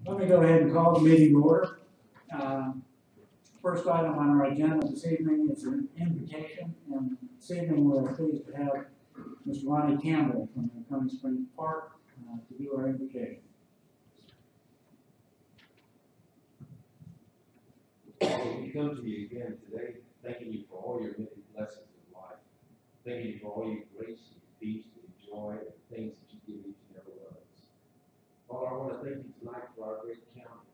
Let me go ahead and call the meeting to order. First item on our agenda this evening is an invitation, and this evening we're pleased to have Mr. Ronnie Campbell from the Cone Springs Park to do our invocation. We come to you again today, thanking you for all your many blessings of life, thanking you for all your grace and your peace and your joy and the things that you give each and every one of us. Father, I want to thank you tonight for our great county.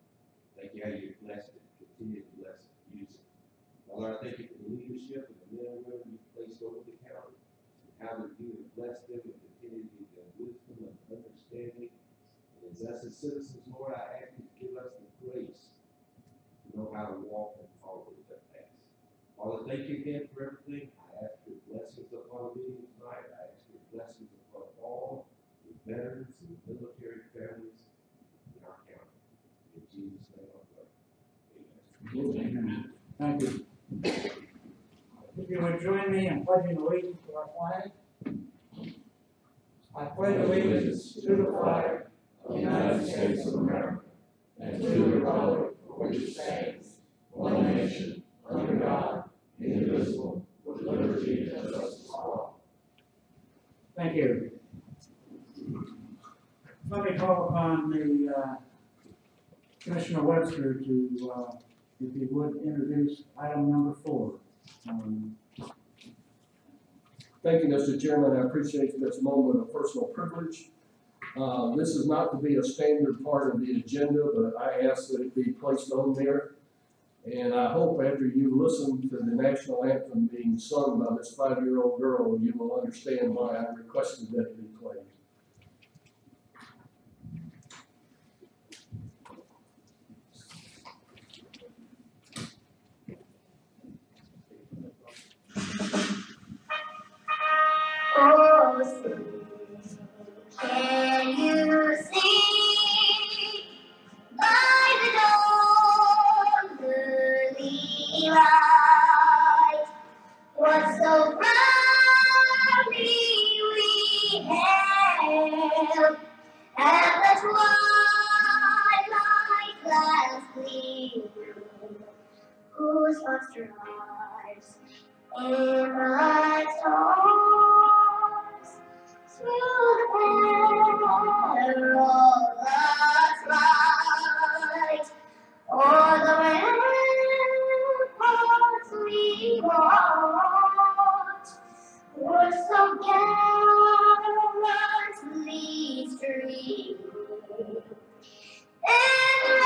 Thank you how you blessed it, continue to bless it, use it. Father, I thank you for the leadership and the men and women you placed over the county, and how that you have blessed them and continue to give them wisdom and understanding. And as us as citizens, Lord, I ask you to give us the grace to know how to walk and follow their paths. Father, thank you again for everything. I ask your blessings upon the meeting tonight. I ask your blessings upon all the veterans and the military families in our county. In Jesus' name I pray. Amen. Thank you. If you would join me in pledging allegiance to our flag. I pledge allegiance to the flag of the United States of America and to the republic for which it stands, one nation, under God, indivisible, with liberty and justice for all. Thank you. Let me call upon the Commissioner Webster to, if he would, introduce item number 4. Thank you, Mr. Chairman. I appreciate this moment of personal privilege. This is not to be a standard part of the agenda, but I ask that it be placed on there. And I hope after you listen to the national anthem being sung by this 5-year-old girl, you will understand why I requested that it be played. Oh, can you see by the dawn's early light what so proudly we hailed at the twilight's last gleam, whose hearts rise in bright stars through the perilous fight, o'er the ramparts we watched were so gallantly streamed, and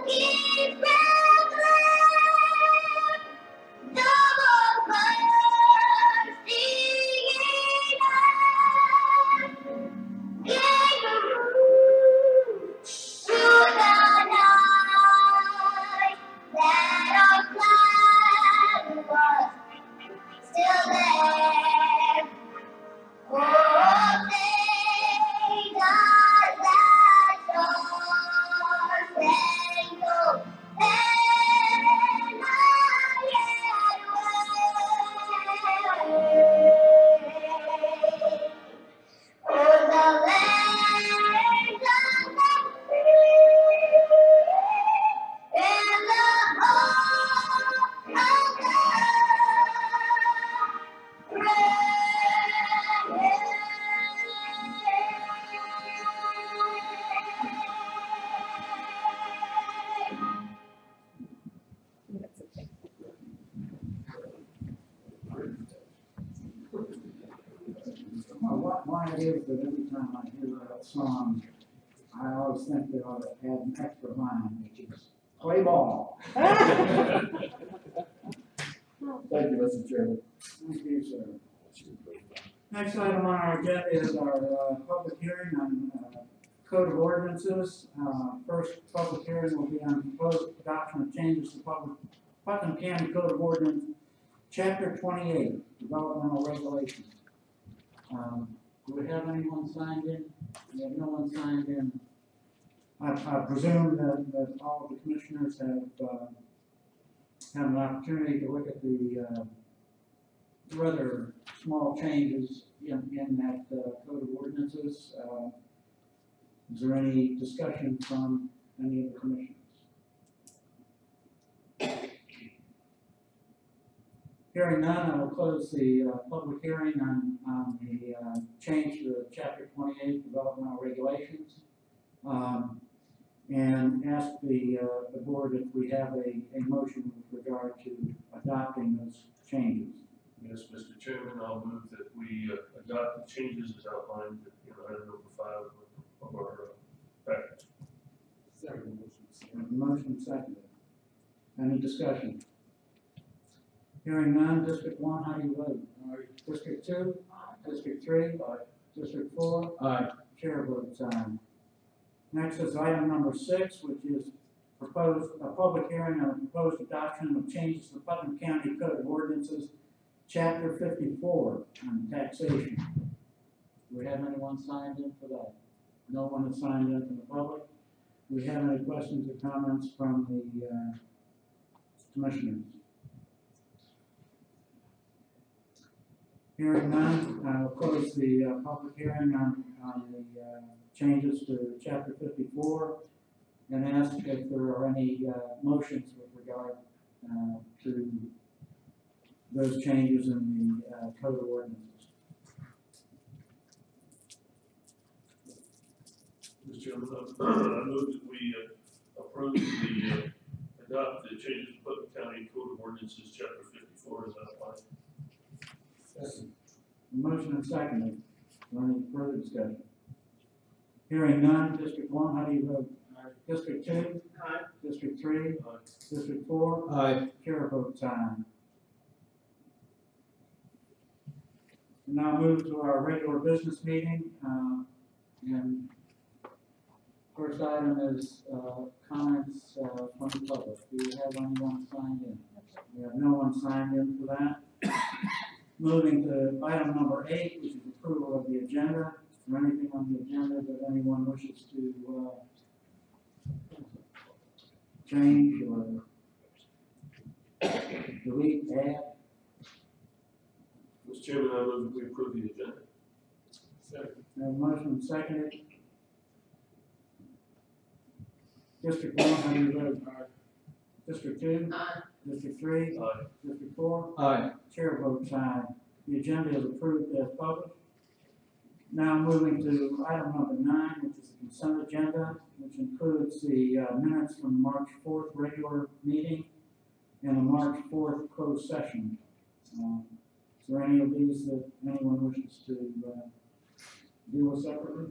rocky double bursting in gave a root through the night that our flag was still there. Oh, thank God that star-spangled banner yet waves o'er the land of the free and the home of the brave. Why it is that every time I hear that song, I always think they ought to add an extra line, which is play ball. Thank you, Mr. Chairman. Thank you, sir. Next item on our agenda is our public hearing on Code of Ordinances. First public hearing will be on proposed adoption of changes to Putnam County Code of Ordinance, Chapter 28, Developmental Regulations. Do we have anyone signed in? We have no one signed in. I presume that all of the commissioners have an opportunity to look at the rather small changes in that code of ordinances. Is there any discussion from any of the commissioners? Hearing none, I will close the public hearing on the change to chapter 28 developmental regulations. And ask the board if we have a motion with regard to adopting those changes. Yes, Mr. Chairman, I'll move that we adopt the changes as outlined in item number 5 of our package. Second Motion seconded. Any discussion? Hearing none, District 1, how do you vote? District 2? District 3? District 4? Aye. Chair votes aye. Next is item number 6, which is a public hearing on the proposed adoption of changes to the Putnam County Code of Ordinances, Chapter 54 on taxation. Do we have anyone signed in for that? No one has signed in from the public. Do we have any questions or comments from the commissioners? Hearing none, I will close the public hearing on the changes to Chapter 54 and ask if there are any motions with regard to those changes in the Code of Ordinances. Mr. Chairman, I move that we approve adopt the changes to Putnam County Code of Ordinances, Chapter 54 as outlined. Second. Motion and seconded. Any further discussion? Hearing none, District 1, how do you vote? District 2? Aye. District 3? Aye. District 4? Aye. Chair votes aye. Now move to our regular business meeting, and first item is comments from the public. Do we have anyone signed in? We have no one signed in for that. Moving to item number 8, which is approval of the agenda. Is there anything on the agenda that anyone wishes to change or delete, add? Mr. Chairman, I move that we approve the agenda. Second. Motion seconded. District 1, how do you vote? District 2? Aye. District 3? Aye. District 4? Aye. Chair votes aye. The agenda is approved as published. Now moving to item number 9, which is the consent agenda, which includes the minutes from the March 4th regular meeting and the March 4th closed session. Is there any of these that anyone wishes to deal with separately?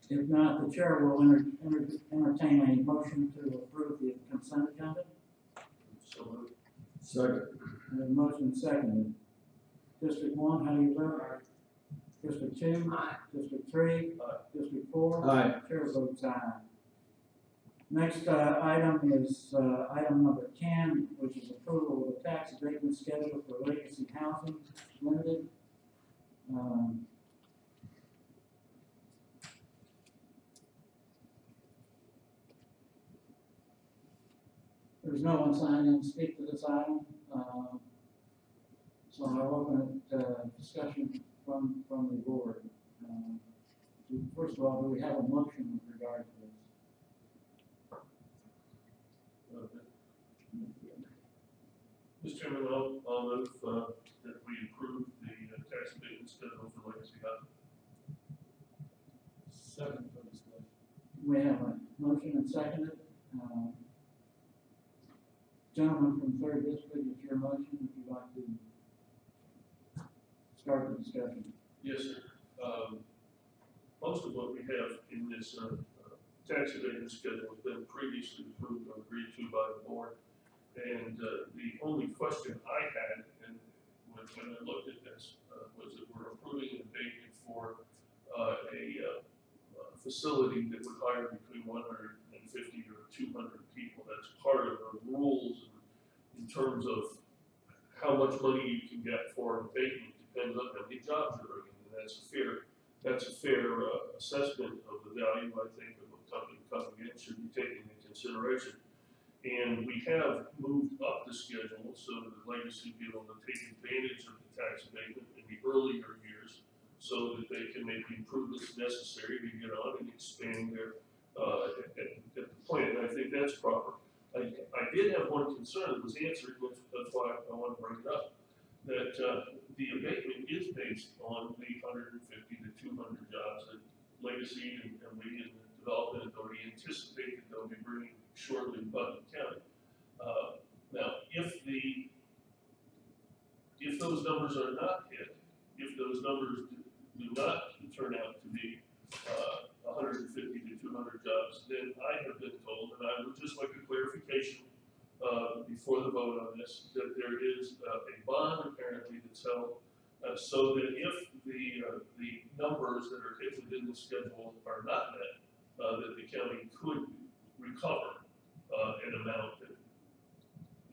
If not, the chair will entertain a motion to approve the consent agenda. So moved. Second. Motion seconded. District 1, how do you vote? District 2? Aye. District 3? Aye. District 4? Aye. Chair votes aye. Next item is item number 10, which is approval of the tax abatement schedule for Legacy Housing Limited. There's no one signed in to speak to this item, so I'll open it to discussion from the board. First of all, do we have a motion with regard to this? Mr. Chairman, I'll move that we approve the tax abatement schedule for Legacy Housing. Second for discussion. We have a motion and seconded. Gentleman from 3rd District, it's your motion, if you'd like to start the discussion. Yes, sir. Most of what we have in this tax abatement schedule has been previously approved or agreed to by the board. And the only question I had, and when I looked at this, was that we're approving an abatement for a facility that would hire between 150 or 200 people. That's part of the rules in terms of how much money you can get for an abatement. Depends on how many jobs you're bringing, and that's a fair assessment of the value, I think, of a company coming in should be taken into consideration. And we have moved up the schedule so that Legacy will be able to take advantage of the tax abatement in the earlier years, so that they can make the improvements necessary to get on and expand their, at the plant, and I think that's proper. I did have one concern that was answered, that's why I want to bring it up, that, the abatement is based on the 150 to 200 jobs that Legacy and we in the Development Authority anticipate that they'll be bringing shortly in Putnam County. Now, if those numbers are not hit, if those numbers do not turn out to be 150 to 200 jobs, then I have been told, and I would just like a clarification before the vote on this, that there is a bond apparently that's held so that if the numbers that are hit within the schedule are not met, that the county could recover an amount that,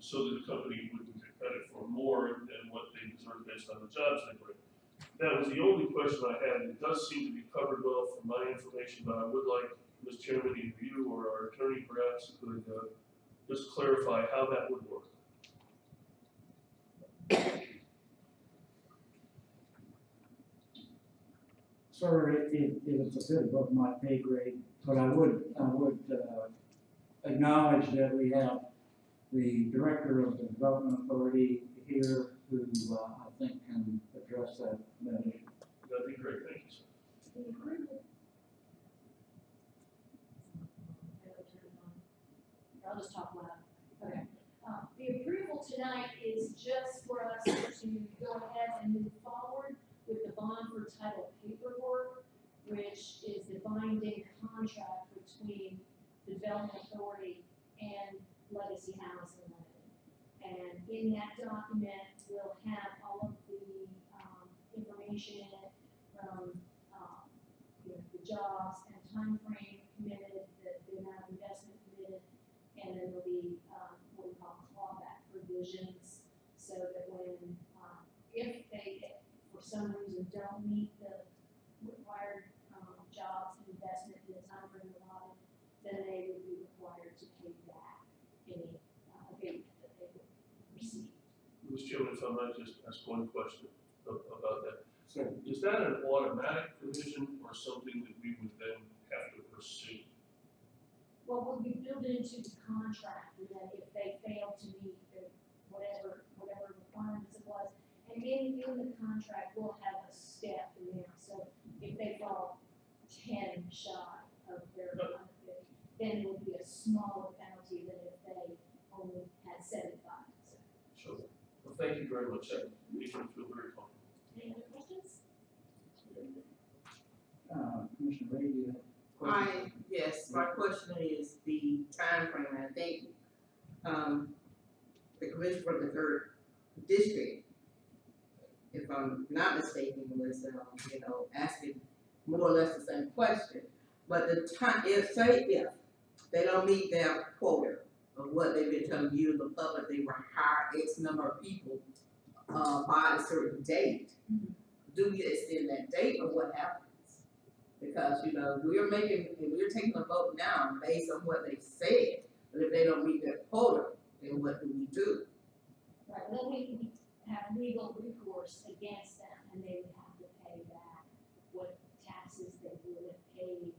so that the company wouldn't get credit for more than what they deserve based on the jobs they bring. That was the only question I had. It does seem to be covered well from my information, but I would like, Ms. Chairman, either you or our attorney perhaps could just clarify how that would work. Sir, it's a bit above my pay grade, but I would acknowledge that we have the director of the Development Authority here who I think can address that issue. That'd be great, thank you, sir. I'll just talk loud. Okay. The approval tonight is just for us to go ahead and move forward with the bond for title paperwork, which is the binding contract between the Development Authority and Legacy Housing Limited. And in that document, we'll have all of the information in it from the jobs and time frame committed, the amount of investment committed, and then there'll be what we call clawback provisions, so that when if they for some reason don't meet the required jobs and investment in the time frame allotted, then they would be required to pay back any abatement that they would receive. Mr. Chairman, if I might just ask one question about that. Sir. Is that an automatic provision or something that we would then have to pursue? Well, we'll be built into the contract, and then if they fail to meet the whatever requirements it was, and in the contract, we'll have a step in there, so if they fall 10 shy of their 150, then it will be a smaller penalty than if they only had 75. So. Sure. Well, thank you very much. That makes me feel very comfortable. Any other questions? Commissioner Ray, do you have a question? Yes, my question is the time frame. I think, the commissioner for the 3rd district, if I'm not mistaken, was, asking more or less the same question. But the time, if they don't meet their quota of what they've been telling you, the public, they will hire X number of people, by a certain date. Do we extend that date or what happens? Because, we're taking a vote now based on what they said, but if they don't meet their quota, then what do we do? Right, well, we have legal recourse against them, and they would have to pay back what taxes they would have paid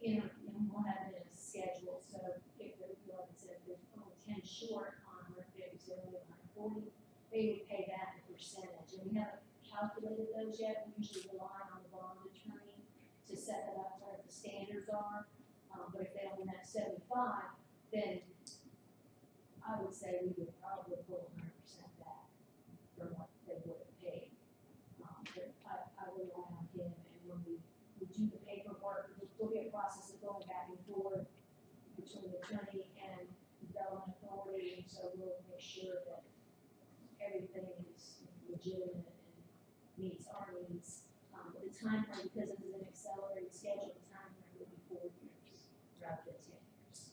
in, we'll have it in a schedule, so if they're, like I said, there's only 10 short on 150, so only 140, they would pay back a percentage, and we haven't calculated those yet. We usually rely on the bond attorney to set that up where the standards are, but if they only met 75, then I would say we would probably pull 100% back from what they would have paid. But I rely on him, and when we do the paperwork, there'll be a process of going back and forth between the attorney and Development Authority, and so we'll make sure that everything is legitimate and meets our needs. But the time frame, because it is an accelerated schedule, the time frame will be 4 years rather than 10 years.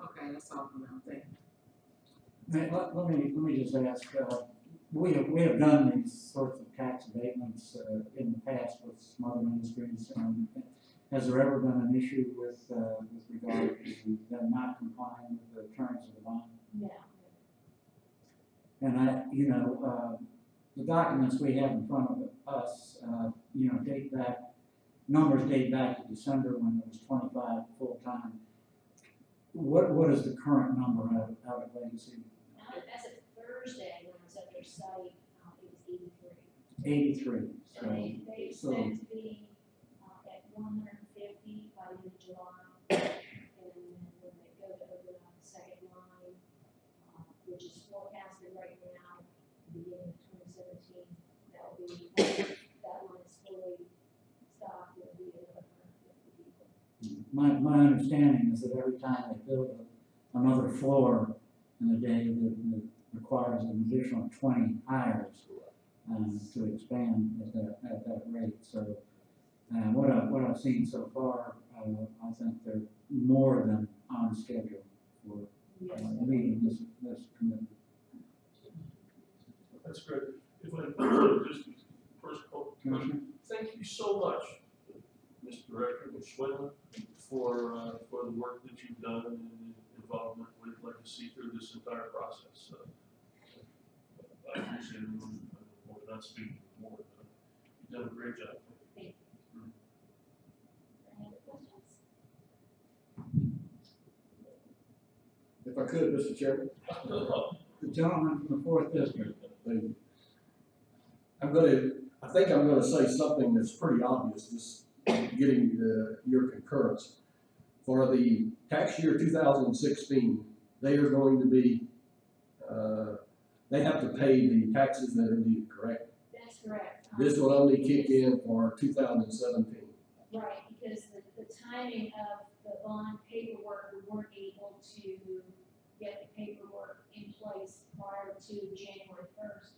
Okay, that's all for now. Thank you. Let me just ask, we have done these sorts of tax abatements in the past with some other ministries. Has there ever been an issue with regard to them not complying with the terms of the bond? No. the documents we have in front of us, numbers date back to December when it was 25 full-time. What is the current number out at Legacy? As of Thursday, when I was at their site, it was 83. 83. So, And they expect to be at 150 by the end of July. And then when they go to open up the second line, which is forecasted right now, beginning of 2017, that will be, that line is fully stocked, it'll be another 150 people. my understanding is that every time they build another floor in a day, that requires an additional 20 hires to expand at that rate. So what I've seen so far, I think they're more than on schedule for meeting this commitment. That's great. If I just first of all, Commissioner? thank you so much, Mr. Director, Ms. Swindler, for the work that you've done and involvement with Legacy through this entire process. I appreciate it. We're not speaking more. You've done a great job. Thank you. Any other questions? If I could, Mr. Chairman. The gentleman from the 4th District. Thank you. I think I'm gonna say something that's pretty obvious, just getting your concurrence. For the tax year 2016, they are going to be, they have to pay the taxes that are due, correct? That's correct. This will only kick in for 2017. Right, because the timing of the bond paperwork, we weren't able to get the paperwork in place prior to January 1st.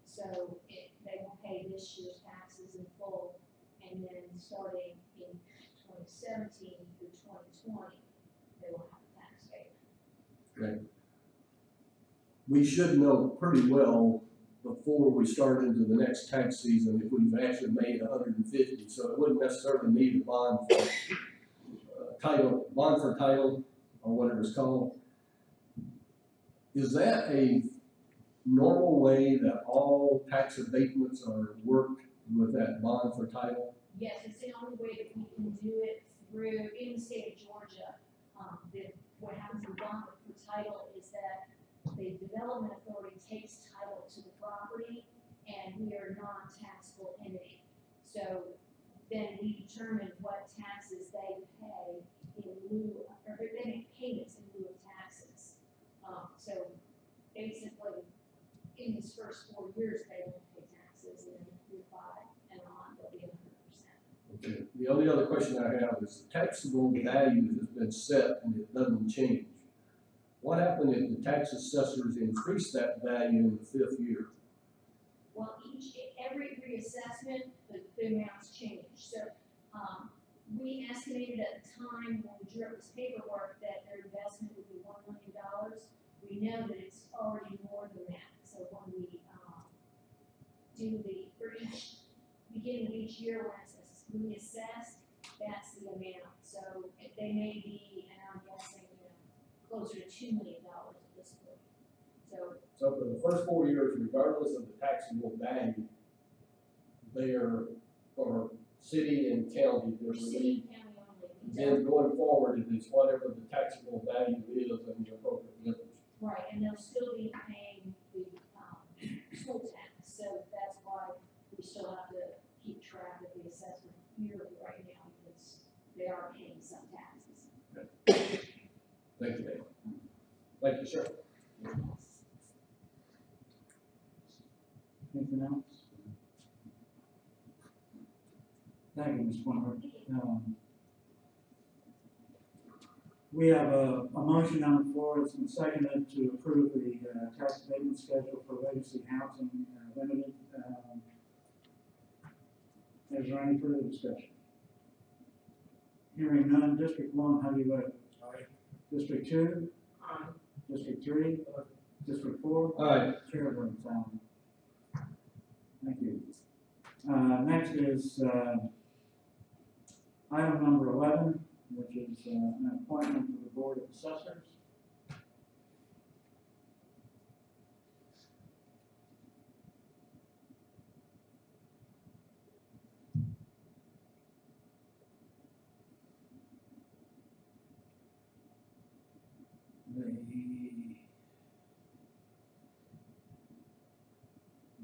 So they will pay this year's taxes in full, and then starting in 2017 through 2020, they will have a tax payment. Okay. We should know pretty well before we start into the next tax season if we've actually made 150. So it wouldn't necessarily need a bond for title, or whatever it's called. Is that a normal way that all tax abatements are worked with that bond for title? Yes, it's the only way that we can do it through, in the state of Georgia. What happens in bond for title is that the development authority takes title to the property, and we are a non-taxable entity. So then we determine what taxes they pay in lieu, or they make payments in lieu of taxes. So basically, in these first 4 years, they won't pay taxes, and then year 5 and on, they'll be 100%. Okay. The only other question I have is the taxable value has been set and it doesn't change. What happened if the tax assessors increase that value in the 5th year? Well, every reassessment, the amounts change. So, we estimated at the time when we drew up this paperwork that their investment would be $1 million. We know that it's already more than that. So when we, for each, beginning of each year when it's reassessed, that's the amount. So they may be, and I'm guessing, closer to $2 million at this point. So for the first 4 years, regardless of the taxable value, they are, for city and county, they're City, county only. then going forward, it is whatever the taxable value is in the appropriate limits. Right, and they'll still be paying the, school tax, so that's why we still have to keep track of the assessment yearly right now, because they are paying some taxes. Thank you, Dave. Thank you, sir. Anything else? Thank you, Ms. Swindler. We have a motion on the floor that's been seconded to approve the tax abatement schedule for Legacy Housing Limited. Is there any further discussion? Hearing none. District 1, how do you vote? Aye. District 2? Aye. District 3? Aye. District 4? Aye. Chair votes aye. Thank you. Next is item number 11, which is an appointment to the Board of Assessors.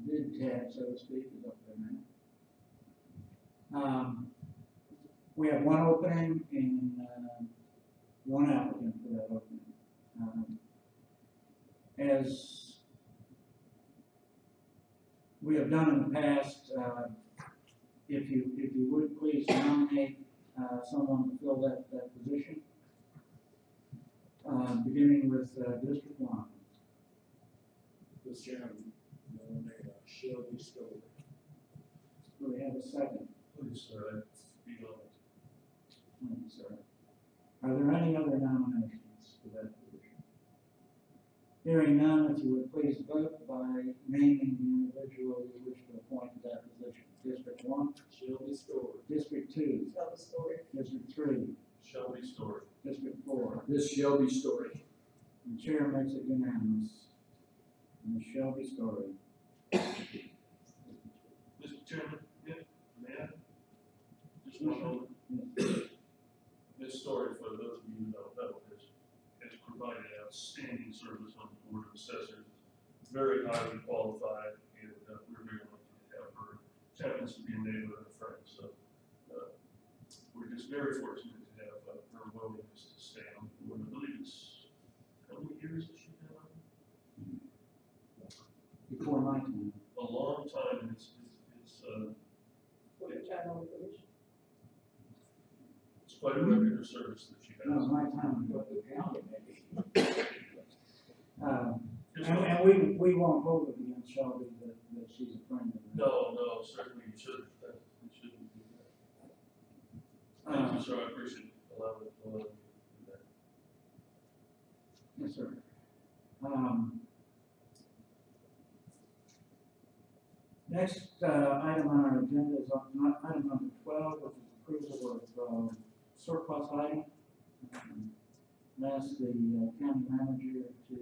bid tab, so to speak, is up there now. We have one opening and, one applicant for that opening. As we have done in the past, if you would please nominate, someone to fill that position. Beginning with, District One. Mr. Chairman, nominate Shelby Stover. Do we have a second? Please, sir, I'd be honored. Thank you, sir. Are there any other nominations for that position? Hearing none, if you would please vote by naming the individual you wish to appoint to that position. District One. Shelby Stover. District Two. Tell the story. District Three. Shelby Story. District Four. Miss Shelby Story. The chair makes it unanimous. Ms. Shelby Story. Mr. Chairman, yeah, may I? Just one moment. This story, for those of you who don't know, has provided outstanding service on the Board of Assessors. Very highly qualified, and we're very lucky to have her. She happens to be a neighbor and a friend, so we're just very fortunate to have her willingness to stay on the board. I believe it's, how many years has she been on? Before my time. A long time, and it's quite a record of service that she No, has. my time in the county, maybe. Just And we won't hold it against Shelby that she's a friend of. No, certainly you shouldn't, you shouldn't do that. Thank you, sir, I appreciate allowing me to do that. Yes, sir. Next, item on our agenda is item number 12, which is approval of, surplus item. Ask the county manager to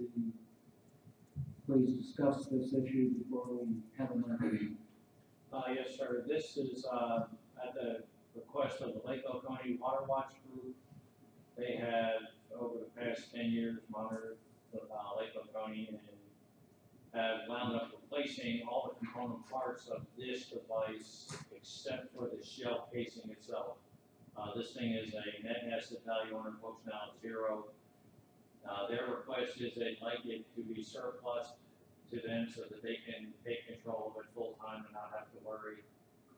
please discuss this issue before we have another meeting. Yes, sir. This is, at the request of the Lake Oconee Water Watch Group. They have, over the past 10 years, monitored the, Lake Oconee and have wound up replacing all the component parts of this device except for the shell casing itself. This thing is a net asset value on our books now at 0. Their request is they'd like it to be surplus to them so that they can take control of it full time and not have to worry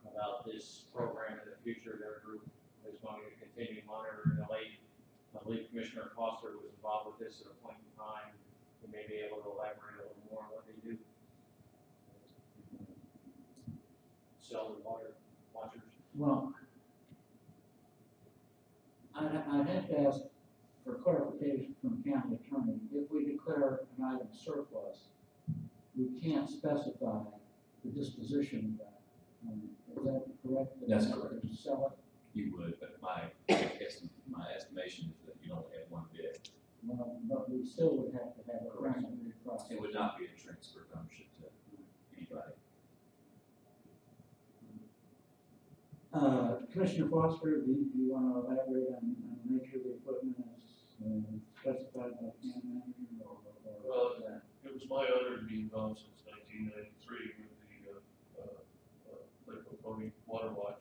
about this program in the future. Their group is going to continue monitoring the lake. I believe Commissioner Foster was involved with this at a point in time. He may be able to elaborate a little more on what they do. Sell the water watchers. Well, I'd have to ask for clarification from the county attorney. If we declare an item surplus, we can't specify the disposition of that. Is that correct? That's correct. To sell it? You would, but my estimation is that you only have one bid. Well, but we still would have to have a primary process. It would not be a transfer of ownership to anybody. Commissioner Foster, do you want to elaborate on the nature of the equipment as specified by the county manager or? Well, it was my honor to be involved since 1993 with the Lake Oconee Water Watch.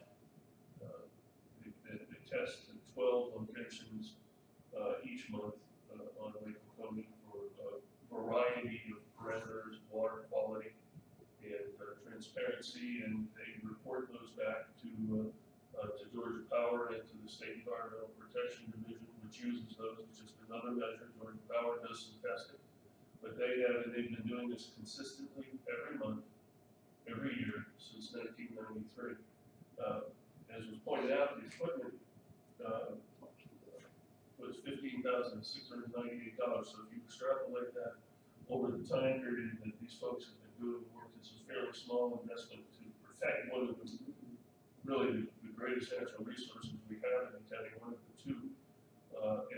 They test at 12 locations each month on Lake Oconee for a variety of parameters, water quality, and transparency, and they report those back to Georgia Power and to the State Environmental Protection Division, which uses those as just another measure. Georgia Power does some testing. But they've been doing this consistently every month, every year since 1993. As was pointed out, the equipment was $15,698. So if you extrapolate that over the time period that these folks have been doing the work, it's a fairly small investment to protect one of the greatest natural resources we have in the county, one of the two.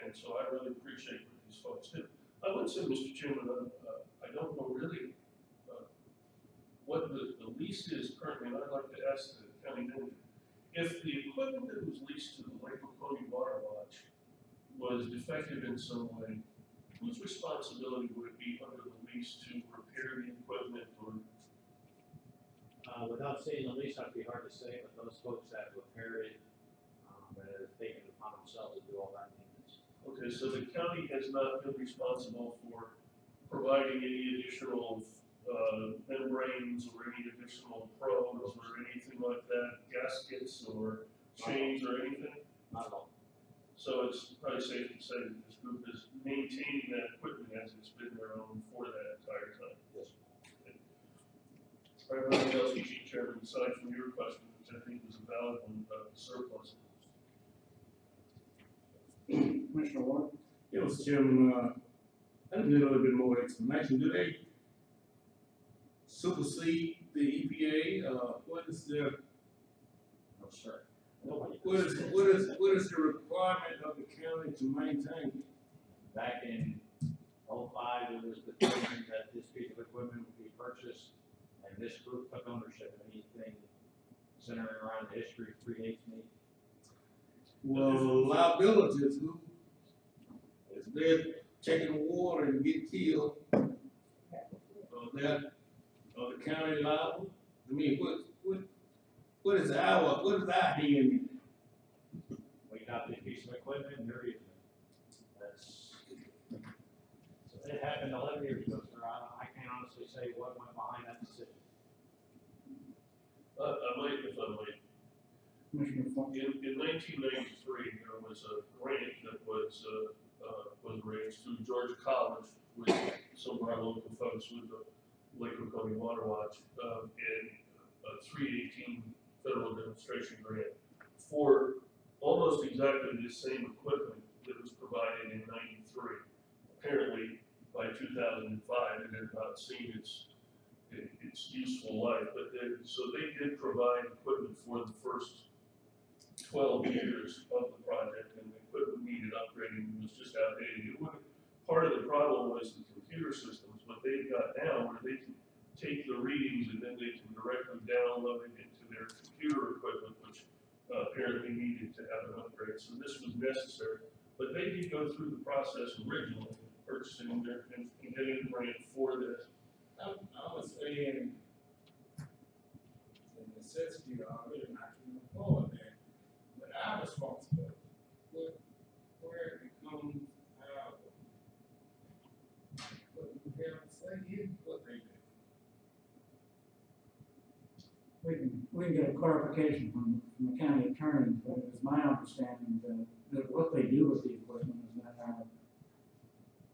And so I really appreciate what these folks do. I would say, Mr. Chairman, I don't know really what the lease is currently, and I'd like to ask the county manager. If the equipment that was leased to the Lake Oconee Water Watch was defective in some way, whose responsibility would it be under the lease to repair the equipment or? Without seeing the lease, it'd be hard to say, but those folks that repaired it, that have taken it upon themselves to do all that maintenance. Okay, so the county has not been responsible for providing any additional, membranes or any additional probes or anything like that, gaskets or chains or anything? Not at all. So it's probably safe to say that this group is maintaining that equipment as it's been their own for that entire time. Yes. All right, anything else, Chief Chairman, aside from your question, which I think was a valid one about the surplus? Commissioner Ward? Yeah, Mr. Chairman, I just need a little bit more explanation. Do they supersede the EPA? What is their, No, sir. what is the requirement of the county to maintain it? Back in '05, it was determined that this piece of equipment would be purchased, and this group took ownership of anything centering around the history predates me. Well, liabilities, who is there taking water and get killed? Are the county liable? I mean, what is our hand in it? We got this piece of equipment, and they're using it. That's, it happened 11 years ago, sir. I can't honestly say what went behind that decision. I might, if I might. Commissioner Funk? In 1993, there was a grant that was raised through Georgia College with some of our local folks with the Lake Oconee Water Watch, and a 318 federal demonstration grant for almost exactly the same equipment that was provided in 93. Apparently, by 2005, it had not seen its useful life, but so they did provide equipment for the first 12 years of the project, and the equipment needed upgrading, it was just outdated. Part of the problem was the computer systems, but they've got now where they can take the readings and then they can directly download it into their computer equipment, which apparently needed to have an upgrade. So this was necessary, but they did go through the process originally, purchasing their and getting a grant for this. I was saying the necessity of it, and I can afford that, but our responsibility, where it comes out, what we have to say is what they do. We can get a clarification from the county attorney, but it is my understanding that what they do with the equipment is not our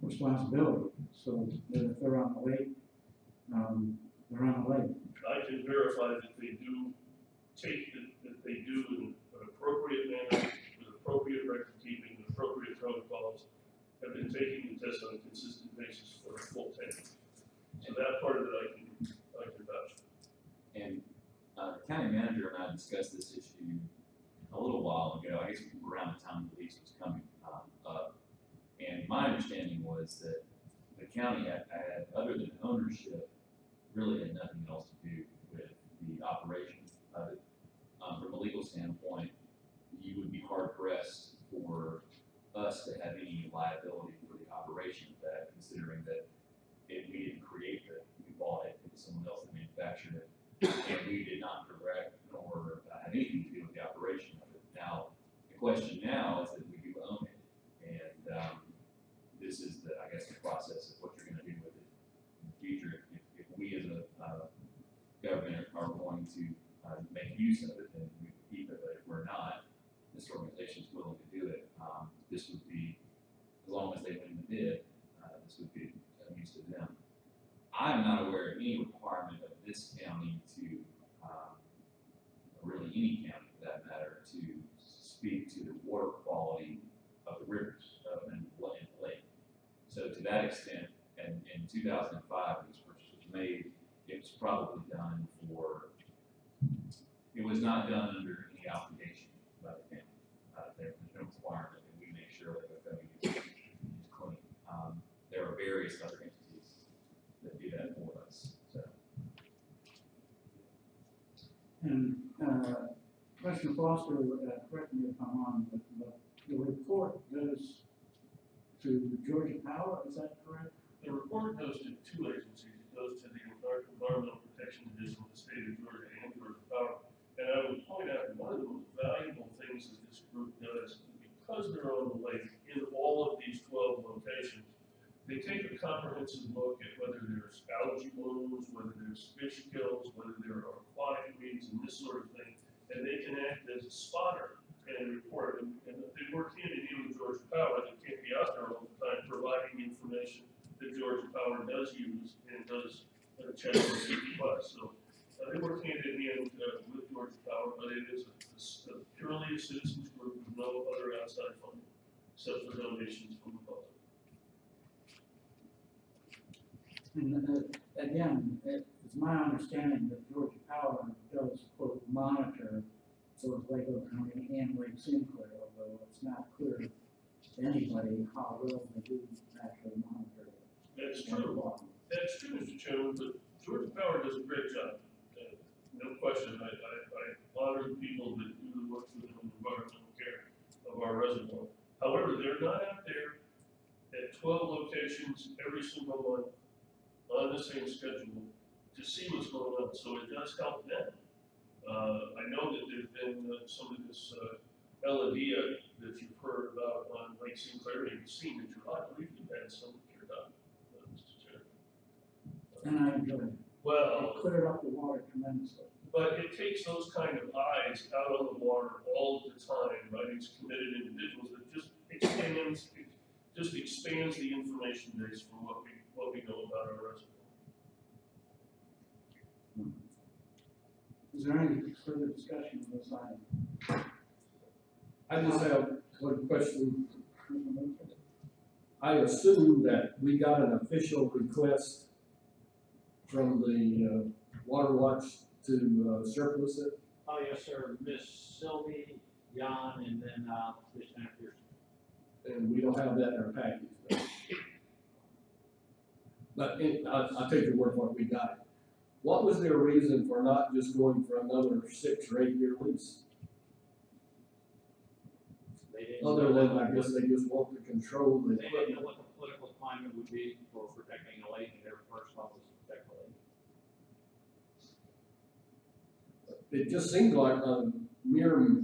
responsibility. So that if they're on the lake, they're on the lake. I can verify that they do take that they do in an appropriate manner, with appropriate record keeping, with appropriate protocols, have been taking the test on a consistent basis for a full 10 years. So that part of it I can vouch. And the county manager and I discussed this issue a little while ago, I guess around the time the lease was coming up. And my understanding was that the county had, other than ownership, really had nothing else to do with the operation of it. From a legal standpoint, you would be hard pressed for us to have any liability for the operation of that, considering that we didn't create it, we bought it, it was someone else that manufactured it, and we did not direct nor have anything to do with the operation of it. Now, the question now is that we do own it, and this is the, I guess, the process of what you're going to do with it in the future. If we as a government are going to make use of it, then we would keep it, but if we're not, this organization is willing to do it. This would be, as long as they win the bid, this would be of use to them. I'm not aware of any requirement of this county to, or really any county for that matter, to speak to the water quality of the rivers and the lake. So to that extent, and in 2005, when this purchase was made, it was probably done for, it was not done under any obligation by the county. There's no requirement that we make sure that the county is clean. There are various other entities that do that for us, so. And Commissioner Foster, correct me if I'm wrong, but the report does to Georgia Power, is that correct? The report goes to two agencies. It goes to the Environmental Protection Division of the state of Georgia and Georgia Power. And I would point out that one of the most valuable things that this group does, because they're on the lake in all of these 12 locations, they take a comprehensive look at whether there's algae blooms, whether there's fish kills, whether there are aquatic weeds and this sort of thing, and they can act as a spotter and report. And they work hand in hand with Georgia Power. They can't be out there all the time providing information that Georgia Power does use and does challenge the request. So they work hand in hand with Georgia Power, but it is purely a citizens group with no other outside funding, except for donations from the public. And again, it's my understanding that Georgia Power does, quote, monitor both Lake Oconee and Lake Sinclair, although it's not clear to anybody how well they do actually monitor it. That's true. That's true, Mr. Chairman, but Georgia Power does a great job. No question. I honor the people that do the work for the environmental care of our reservoir. However, they're not out there at 12 locations every single month on the same schedule to see what's going on. So it does help them. I know that there's been some of this LADIA that you've heard about on Lake Sinclair, and you've seen in July. I believe you've had some here done, Mr. Chairman. And I enjoy it. Well, It cleared up the water tremendously. but it takes those kind of eyes out on the water all of the time, right? These committed individuals that just expands the information base for what we know about our reservoir. Is there any further discussion on this item? I just have one question. I assume that we got an official request from the Water Watch to surplus it. Oh, yes, sir. Miss Sylvie, Jan, and then, Miss Pearson. And we don't have that in our package. But I'll take your word for it, we got it. What was their reason for not just going for another 6 or 8 year lease? They didn't Other know than, I guess, they just want to control the They didn't equipment. know what the political climate would be for protecting the lake, and their first thought was to protect the lake. It just seems like a mere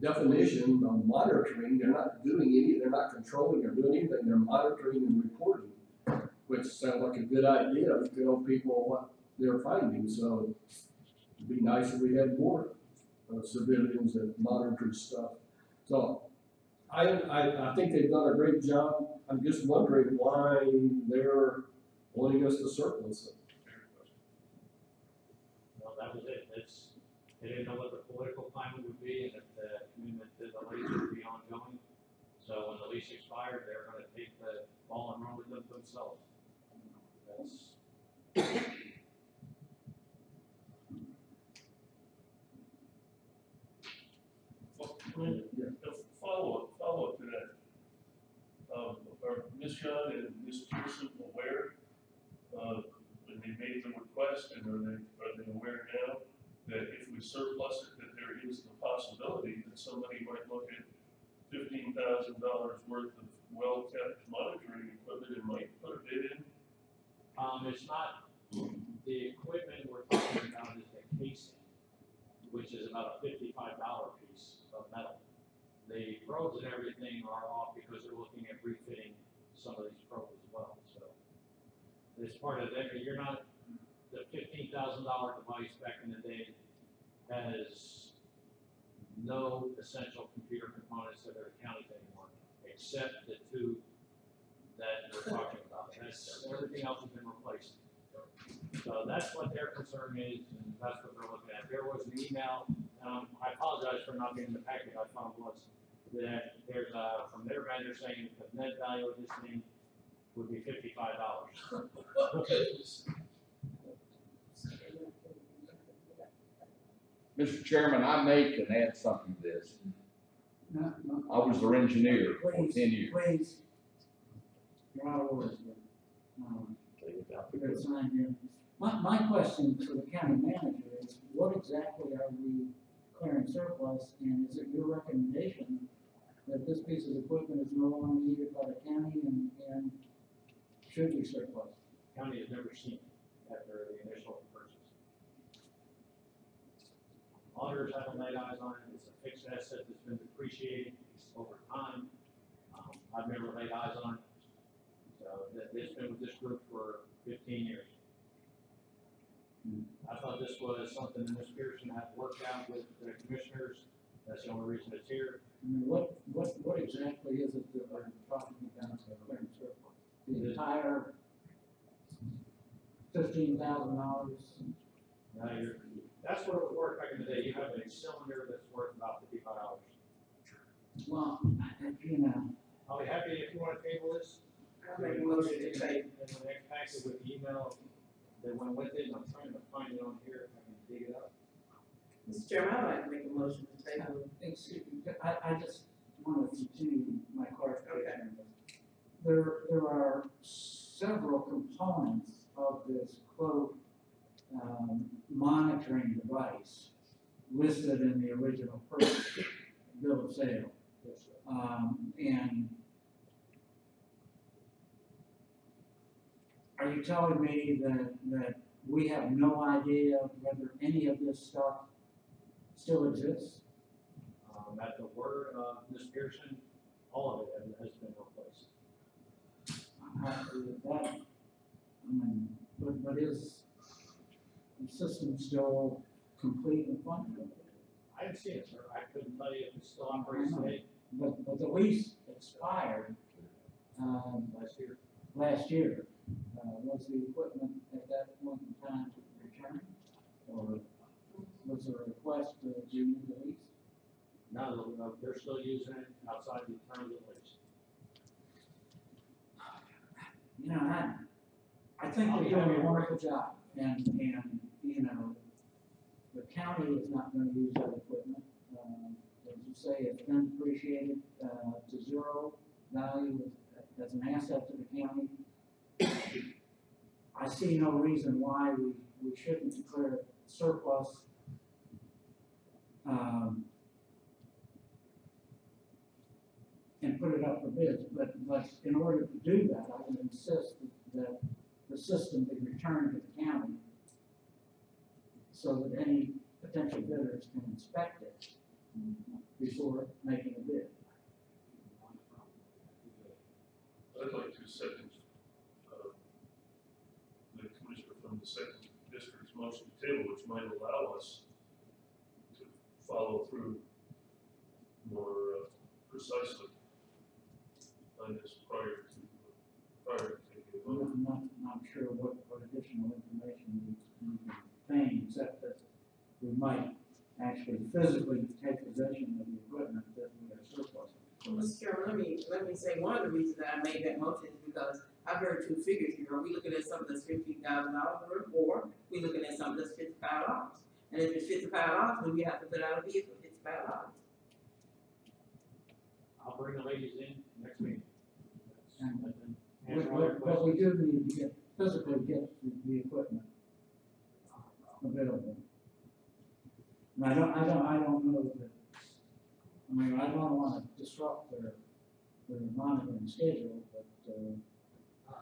definition of monitoring. They're not doing any, they're not controlling or doing anything. They're monitoring and reporting, which sounds like a good idea to tell people what they're finding. So it'd be nice if we had more civilians that monitor stuff. So I think they've done a great job. I'm just wondering why they're wanting us to surplus it. Well, that was it. They didn't know what the political climate would be, and if the commitment to the lease would be ongoing. So when the lease expired, they're gonna take the ball and run with it themselves. That's, Follow up to that. Are Ms. Young and Ms. Pearson aware, when they made the request, and are they aware now that if we surplus it, that there is the possibility that somebody might look at $15,000 worth of well-kept monitoring equipment and might put a bid in? it's not, the equipment we're talking about is the casing, which is about a $55 piece of metal. The probes and everything are off because they're looking at refitting some of these probes as well, so. It's part of that, you're not, the $15,000 device back in the day has no essential computer components that are accounted anymore, except the two that we're talking about. That's, everything else has been replaced. So that's what their concern is, and that's what they're looking at. There was an email, I apologize for not being in the packet, I found was that there's from their vendor saying the net value of this thing would be $55. Mr. Chairman, I can add something to this. No. I was their engineer for 10 years. Please. You're out of order. You're signed in. My question for the county manager is, what exactly are we declaring surplus, and is it your recommendation that this piece of equipment is no longer needed by the county and should be surplus. County has never seen it after the initial purchase. Auditors haven't laid eyes on it, it's a fixed asset that's been depreciated over time. I've never laid eyes on it. So it's been with this group for 15 years. I thought this was something that Ms. Pearson had worked out with the commissioners. That's the only reason it's here. I mean, what exactly is it that we're talking about clearing surplus? The entire $15,000? Now that's what it would work back in the day. You have a cylinder that's worth about $55. Well, you know, I'll be happy if you want to table this. I make a motion to table. In the next packet with the email that went with it, and I'm trying to find it on here if I can dig it up. Mr. Chairman, I'd like to make a motion to table. excuse me, I just want to continue my clarification. There are several components of this quote, monitoring device listed in the original purchase bill of sale. Yes, sir. And are you telling me that we have no idea whether any of this stuff still exists? At the word of Ms. Pearson, all of it has been replaced. But is the system still complete and functional? I didn't see it, sir. I couldn't tell you if it's still operating today. But the lease expired, last year. Was the equipment at that point in time returned? Or was there a request to renew the lease? No, they're still using it outside the terms of the lease. You know, I think they're doing a wonderful job, and, you know, the county is not gonna use that equipment. As you say, it's been depreciated, to zero value as an asset to the county. I see no reason why we shouldn't declare it surplus. And put it up for bids, but in order to do that, I would insist that the system be returned to the county so that any potential bidders can inspect it before making a bid. I'd like to second, the commissioner from the second district's motion to table, which might allow us to follow through more precisely on this prior to taking a vote. I'm not sure what additional information we can obtain, except that we might actually physically take possession of the equipment that we are surplus. Well, Mr. Chairman, let me say, one of the reasons that I made that motion is because I've heard two figures here. Are we looking at something that's $15,000 or we looking at something that's $55? And if it's $55, then we have to put out a bid for $55. I'll bring the ladies in next meeting. But we do need to physically get the equipment available. And I don't know that, I mean, I don't wanna disrupt their monitoring schedule, but,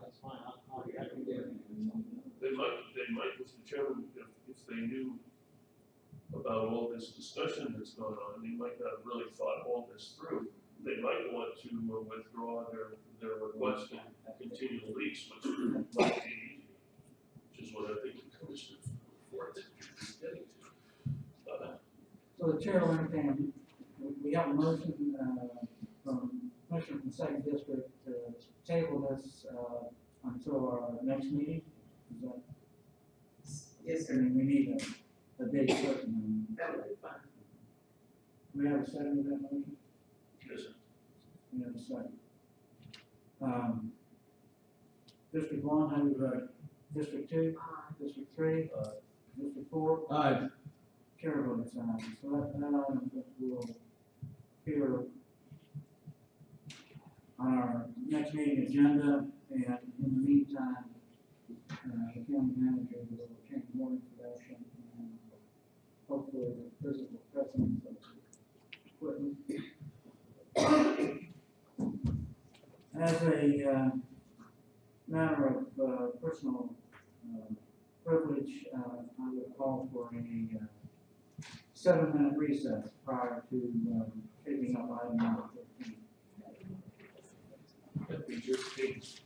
That's fine, I'll be happy to do it. They might, Mr. Chairman, if they knew about all this discussion that's going on, they might not have really thought all this through. They might want to withdraw their request and continue the lease, which might be easy, which is what I think the commissioner for it is getting to. so the chair will entertain, we have a motion, from Commissioner from the Second District to table this, until our next meeting. Is that, Yes, I sir. mean, we need a date certain. That would be fine. We have a second to that motion? Yes, sir. We have a second. District one, how do you vote? District two? District three? District four? Aye. Chair votes aye. So that item will appear on our next meeting agenda, and in the meantime, the county manager will obtain more information and hopefully the physical presence of the equipment As a matter of personal privilege, I would call for a 7-minute recess prior to taking up item number 15. That'd be your case.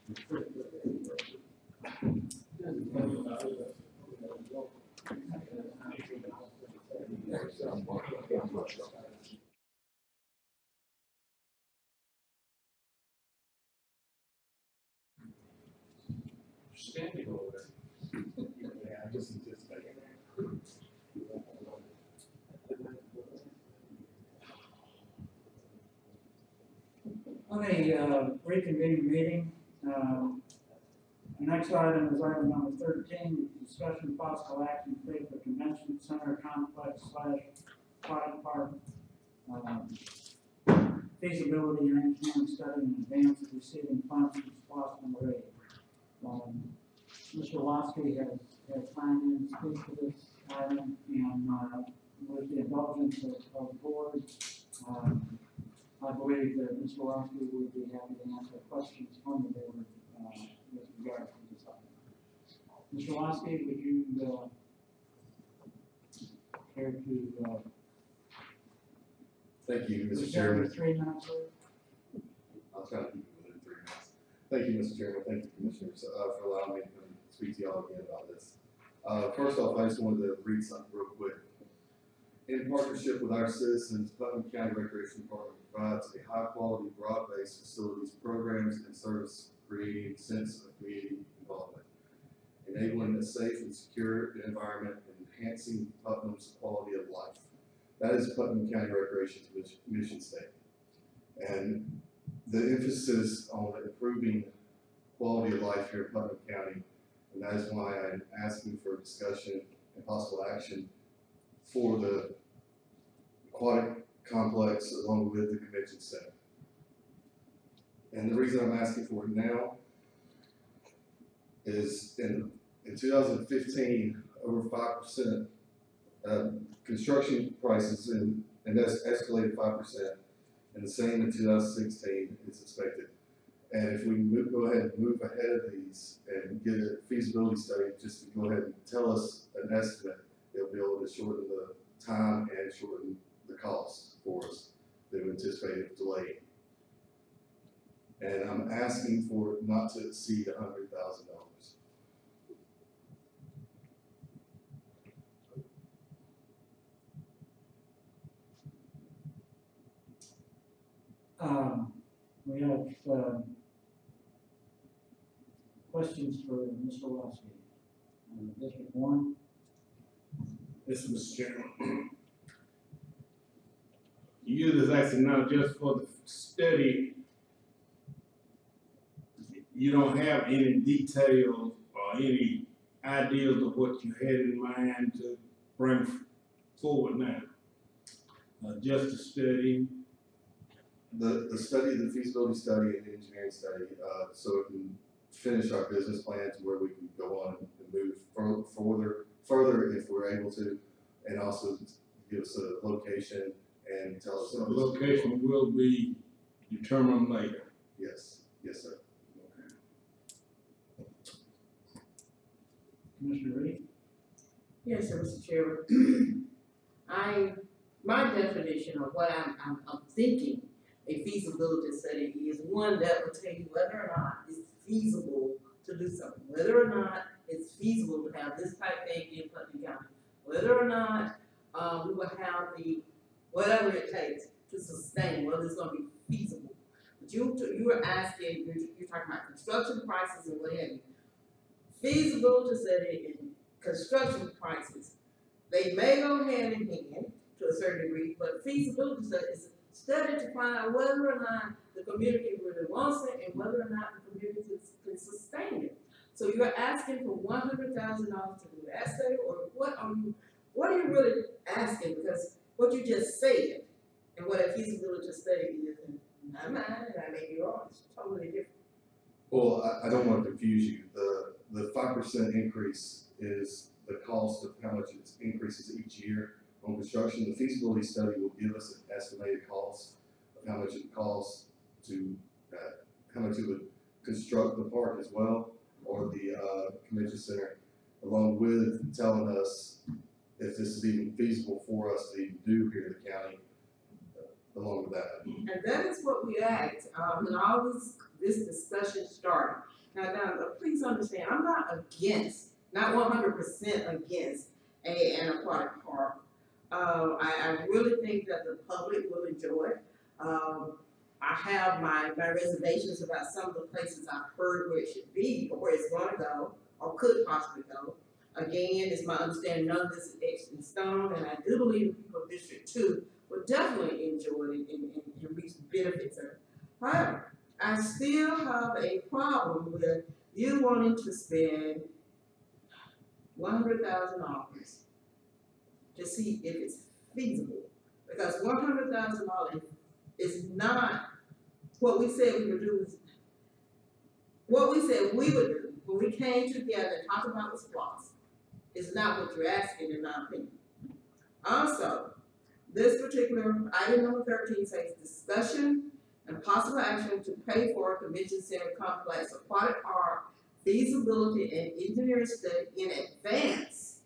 Standing over there. Yeah, I just anticipated. On a reconvening meeting, the next item is item number 13, discussion of possible action to take the convention center complex / product park feasibility and engineering study in advance of receiving funds from SPOS number 8. Mr. Lasky has signed in to speak to this item, and with the indulgence of the board, I believe that Mr. Lasky would be happy to answer questions from the board with regard to this item. Mr. Lasky, would you care to Thank you, Mr. present Chairman. your 3 minutes, sir? I'll try to keep it within 3 minutes. Thank you, Mr. Chairman. Thank you, Commissioners, for allowing me to come and speak to y'all again about this. First off, I just wanted to read something real quick. In partnership with our citizens, Putnam County Recreation Department provides a high-quality, broad-based facilities, programs, and service creating a sense of community involvement, enabling a safe and secure environment, and enhancing Putnam's quality of life. That is Putnam County Recreation's mission statement. And the emphasis on improving quality of life here in Putnam County, and that is why I'm asking for discussion and possible action for the aquatic complex along with the convention center. And the reason I'm asking for it now is in 2015, over 5% construction prices and that's escalated 5%, and the same in 2016 is expected. And if we go ahead and move ahead of these and get a feasibility study just to go ahead and tell us an estimate, it'll be able to shorten the time and shorten the cost for us that we anticipate delaying. And I'm asking for it not to exceed $100,000. We have questions for Mr. Lasky. District 1. Yes, Mr. Chairman. You just asking now just for the study. You don't have any details or any ideas of what you had in mind to bring forward now? Just a study. The study, the feasibility study and the engineering study, so it can finish our business plan to where we can go on and move further if we're able to, and also give us a location and tell us. So the location will be determined later. Yes, yes, sir. Commissioner Reed? Yes, sir, Mr. Chairman. My definition of what I'm thinking a feasibility study is one that will tell you whether or not it's feasible to do something, whether or not it's feasible to have this type thing in Putnam County, whether or not we will have the, whatever it takes to sustain, whether it's gonna be feasible. But you were asking, you're talking about construction prices and what have you. Feasibility study and construction prices, they may go hand in hand to a certain degree, but feasibility study is study to find out whether or not the community really wants it and whether or not the community can sustain it. So you're asking for $100,000 to do that study, or what are you really asking? Because what you just said and what a feasibility study is, in my mind, and I may be wrong, it's totally different. Well, I don't want to confuse you. The 5% increase is the cost of how much it increases each year on construction. The feasibility study will give us an estimated cost of how much it costs to how much it would construct the park as well, or the, convention center, along with telling us if this is even feasible for us to even do here in the county, along with that. And that is what we asked, when all this discussion started. Now, please understand, I'm not against, not 100% against an aquatic park. I really think that the public will enjoy it. I have my reservations about some of the places I've heard where it should be, or where it's gonna go, or could possibly go. Again, it's my understanding none of this is etched in stone, and I do believe the people of District 2 will definitely enjoy it and reap the benefits of it. However, I still have a problem with you wanting to spend $100,000 to see if it's feasible. Because $100,000 is not what we said we would do. What we said we would do when we came together and talked about the SPLOST is not what you're asking, in my opinion. Also, this particular item number 13 says discussion and possible action to pay for a convention center complex aquatic park feasibility and engineering study in advance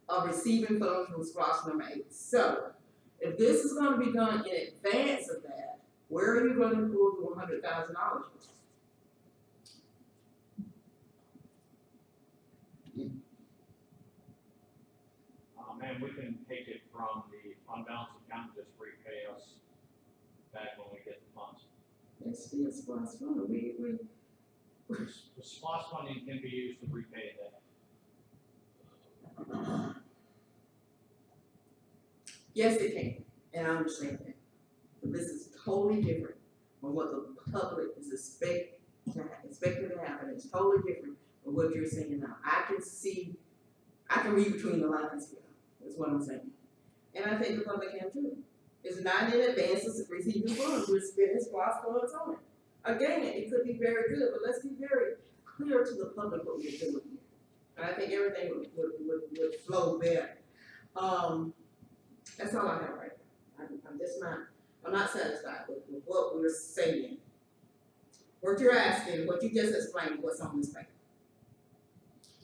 of receiving funds from SPLOST number 8. So, if this is going to be done in advance of that, where are you going to pull the $100,000 from? And we can take it from the fund balance account, just repay us back when we get the funds. It's the SPLOST fund. The SPLOST funding can be used to repay that. Yes, it can, and I understand that. But this is totally different from what the public is expected to happen. It's totally different from what you're saying now. I can read between the lines here, is what I'm saying. And I think the public can too. It's not in advance of receiving funds, we're spending SPLOST funds on it. Again, it could be very good, but let's be very clear to the public what we're doing here. And I think everything would flow better. That's all I have right now. I'm not satisfied with what we're saying. What you're asking, what you just explained, what's on this paper.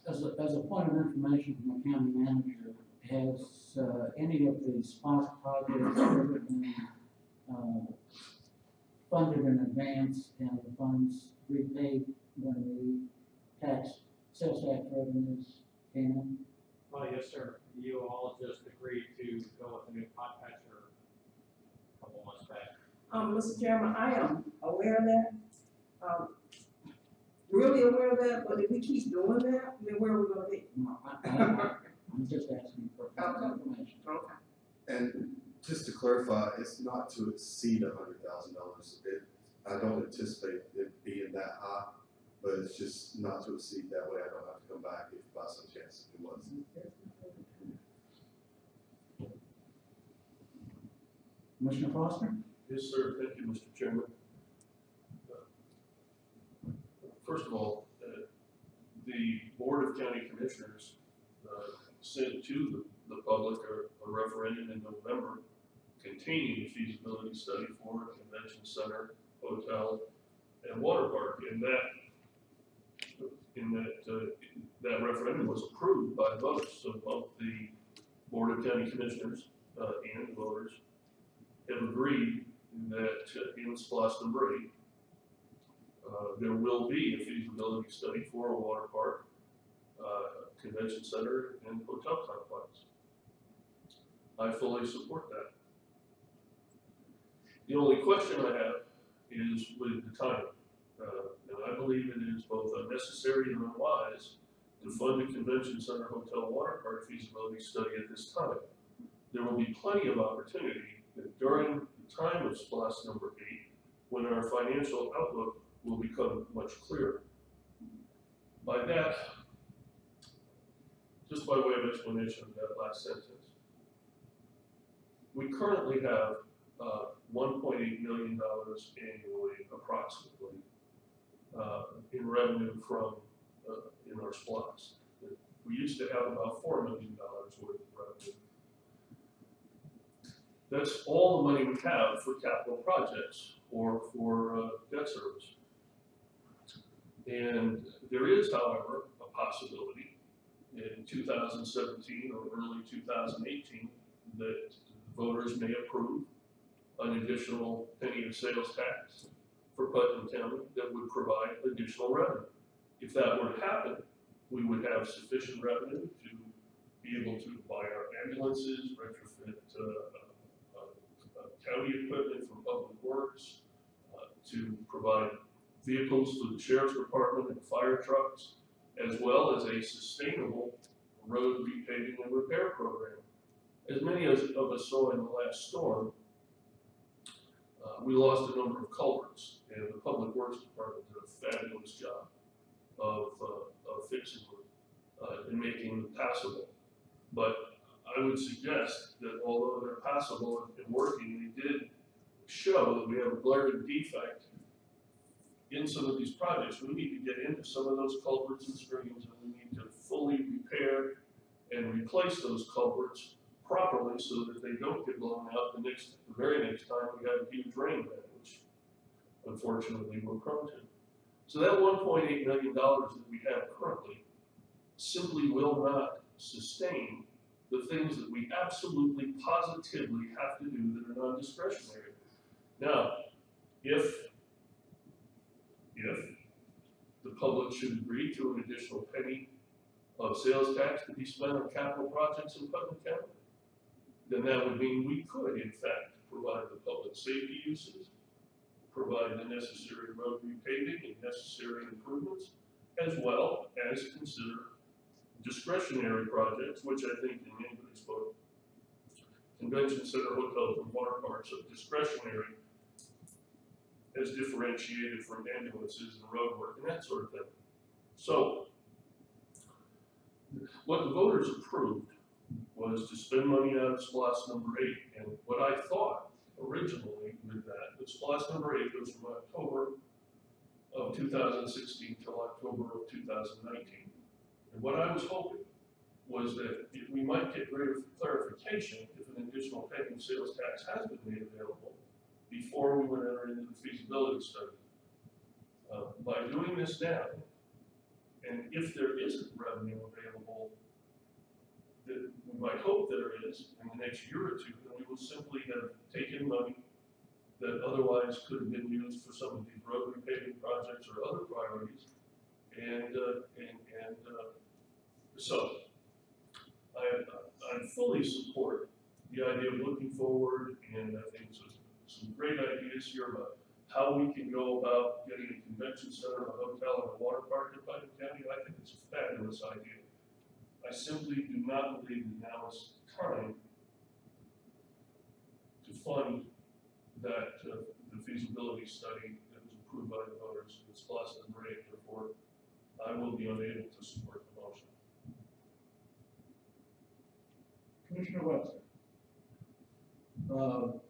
As a point of information from the county manager, has any of the SPLOST projects ever been funded in advance and the funds repaid when the sales tax revenues came in? Well, yes, sir. You all just agreed to go with a new pot patcher a couple months back. Mr. Chairman, I am aware of that. Really aware of that, but if we keep doing that, then where are we gonna be? No, I'm just asking for information. Okay. And just to clarify, it's not to exceed $100,000. I don't anticipate it being that high, but it's just not to exceed that way. I don't have to come back if by some chance it was. Commissioner Foster? Yes, sir. Thank you, Mr. Chairman. First of all, the Board of County Commissioners sent to the public a referendum in November containing a feasibility study for a convention center, hotel, and water park. That referendum was approved by votes of both the Board of County Commissioners and the voters have agreed that in SPLOST number 8, there will be a feasibility study for a water park, convention center, and hotel complex. I fully support that. The only question I have is with the timing. And I believe it is both unnecessary and unwise to fund a convention center, hotel, water park feasibility study at this time. There will be plenty of opportunity that during the time of SPLOST number 8, when our financial outlook will become much clearer. By that, just by way of explanation of that last sentence, we currently have $1.8 million annually, approximately, in revenue from in our SPLOST. We used to have about $4 million worth of revenue. That's all the money we have for capital projects or for debt service. And there is, however, a possibility in 2017 or early 2018 that voters may approve an additional penny of sales tax for Putnam County that would provide additional revenue. If that were to happen, we would have sufficient revenue to be able to buy our ambulances, retrofit county equipment for public works, to provide vehicles for the sheriff's department and fire trucks, as well as a sustainable road repaving and repair program. As many of us saw in the last storm, we lost a number of culverts, and the public works department did a fabulous job of fixing them and making them passable. But I would suggest that although they're passable and working, they did show that we have a glaring defect in some of these projects. We need to get into some of those culverts and streams, and we need to fully repair and replace those culverts properly so that they don't get blown out the very next time we have a huge rain event, which unfortunately we're prone to. So that $1.8 million that we have currently simply will not sustain the things that we absolutely positively have to do that are non-discretionary. Now, if the public should agree to an additional penny of sales tax to be spent on capital projects in Putnam County, then that would mean we could, in fact, provide the public safety uses, provide the necessary road repaving and necessary improvements, as well as consider discretionary projects, which I think in anybody's book, convention center, hotels, and water parks are discretionary as differentiated from ambulances and road work and that sort of thing. So, what the voters approved was to spend money out of SPLOST number 8. And what I thought originally with that, the SPLOST number 8 goes from October of 2016 till October of 2019. And what I was hoping was that we might get greater clarification if an additional penny sales tax has been made available before we would enter into the feasibility study. By doing this now, and if there isn't revenue available, that we might hope there is in the next year or two, then we will simply have taken money that otherwise could have been used for some of these road repaving projects or other priorities, so I fully support the idea of looking forward, and I think some great ideas here about how we can go about getting a convention center, a hotel, and a water park in Putnam County. I think it's a fabulous idea. I simply do not believe that now is time to fund that the feasibility study that was approved by the voters. It's plus number 8, therefore I will be unable to support the motion. Commissioner Webster.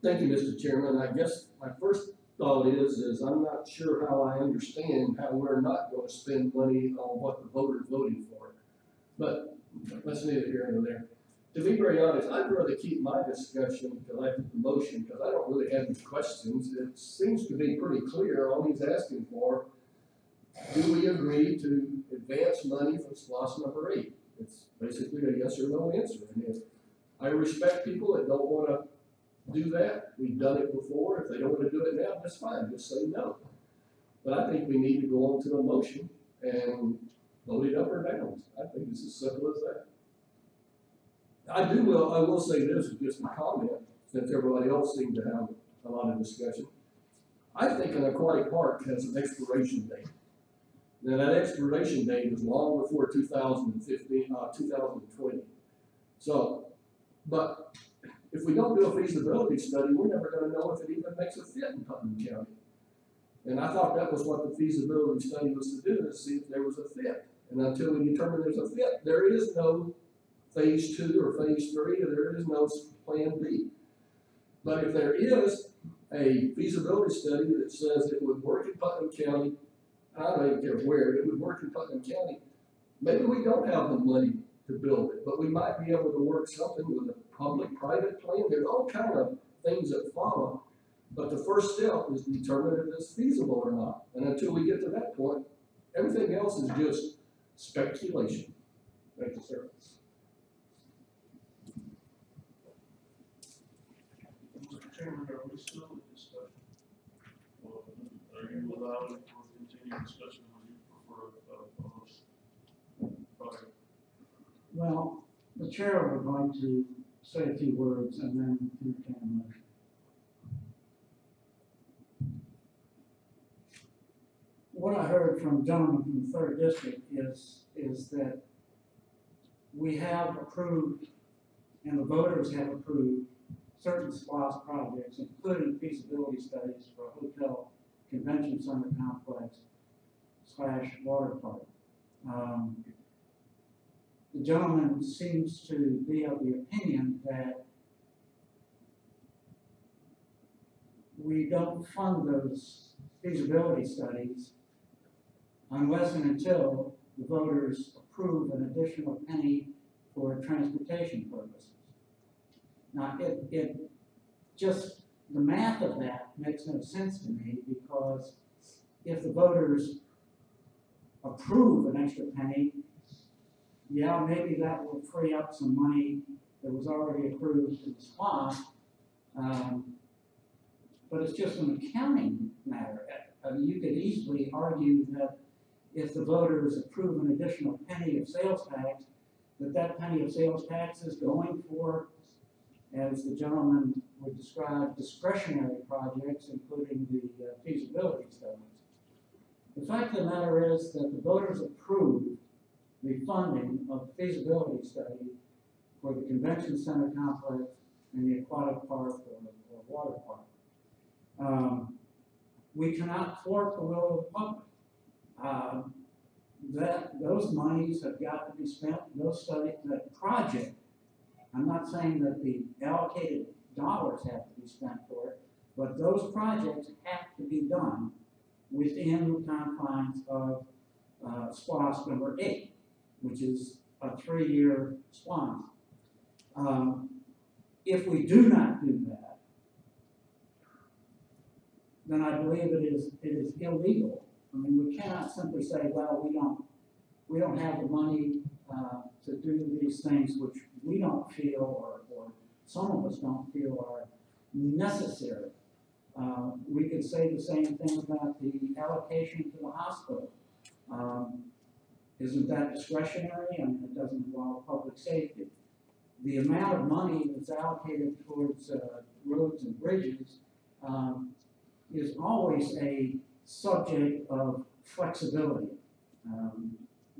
Thank you, Mr. Chairman. I guess my first thought is I'm not sure how I understand how we're not going to spend money on what the voters voted for. But that's neither here nor there. To be very honest, I'd rather keep my discussion till after the motion because I don't really have any questions. It seems to be pretty clear. All he's asking for, do we agree to advance money from SPLOST number 8? It's basically a yes or no answer. And I respect people that don't want to do that. We've done it before. If they don't want to do it now, that's fine. Just say no. But I think we need to go on to a motion and vote it up or down. I think it's as simple as that. I will say this as just a comment, since everybody else seemed to have a lot of discussion. I think an aquatic park has an expiration date. Now that expiration date is long before 2020. So, but if we don't do a feasibility study, we're never going to know if it even makes a fit in Putnam County. And I thought that was what the feasibility study was to do, is see if there was a fit. And until we determine there's a fit, there is no phase 2 or phase 3, or there is no plan B. But if there is a feasibility study that says it would work in Putnam County, I don't even care where, it would work in Putnam County, maybe we don't have the money to build it, but we might be able to work something with a public-private plan. There's all kind of things that follow, but the first step is to determine if it's feasible or not. And until we get to that point, Everything else is just speculation. Thank you, sir. Mr. Chairman, are we still in discussion? Or are you allowing for continued discussion, or you prefer a motion? Okay. Well, the chair would like to say a few words and then entertain a motion. What I heard from the gentleman from the third district is that we have approved, and the voters have approved, certain SPOS projects, including feasibility studies for a hotel convention center complex / water park. The gentleman seems to be of the opinion that we don't fund those feasibility studies unless and until the voters approve an additional penny for transportation purposes. Now, it just, the math of that makes no sense to me, because if the voters approve an extra penny, yeah, maybe that will free up some money that was already approved in the SPOS, but it's just an accounting matter. I mean, you could easily argue that if the voters approve an additional penny of sales tax, that penny of sales tax is going for, as the gentleman would describe, discretionary projects, including the feasibility studies. The fact of the matter is that the voters approved the funding of the feasibility study for the convention center complex and the aquatic park or water park. We cannot thwart the will of the public. Those monies have got to be spent, that project, I'm not saying that the allocated dollars have to be spent for it, but those projects have to be done within the confines of SPOS number 8, which is a 3-year SPOS. If we do not do that, then I believe it is illegal. I mean, we cannot simply say, well, we don't have the money to do these things which we don't feel, or some of us don't feel are necessary. We could say the same thing about the allocation to the hospital. Isn't that discretionary? I mean, it doesn't involve public safety. The amount of money that's allocated towards roads and bridges is always a subject of flexibility.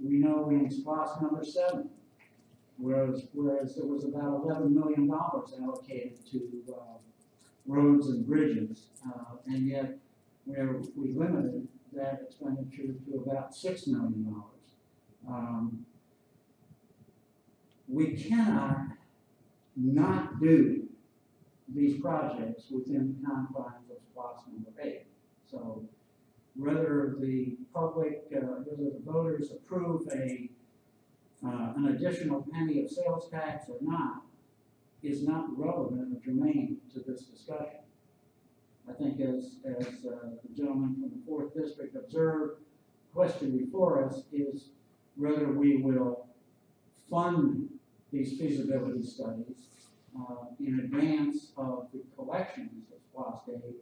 We know in SPOS number 7, whereas there was about $11 million allocated to roads and bridges, and yet we limited that expenditure to about $6 million. We cannot not do these projects within the confines of SPOS number 8. So whether the public, whether the voters approve an additional penny of sales tax or not, is not relevant or germane to this discussion. I think as the gentleman from the 4th District observed, the question before us is whether we will fund these feasibility studies in advance of the collections of SPOS Day,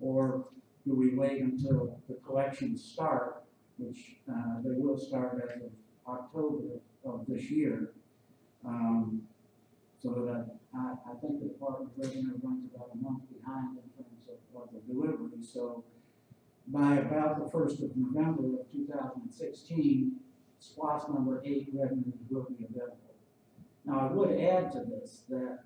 or do we wait until the collections start, which they will start as of October of this year, so that I think the Department of Revenue runs about a month behind in terms of the delivery. So by about the 1st of November of 2016, SPOS number 8 revenues will be available. Now, I would add to this that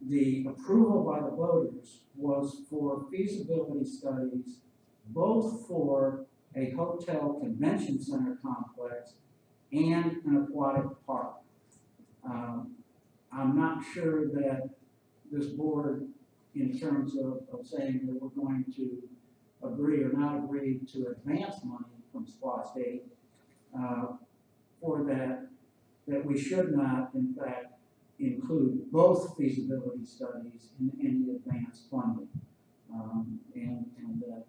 the approval by the voters was for feasibility studies, both for a hotel convention center complex and an aquatic park. I'm not sure that this board, in terms of saying that we're going to agree or not agree to advance money from SPOS 8 for that we should not, in fact, include both feasibility studies in any advanced funding, and that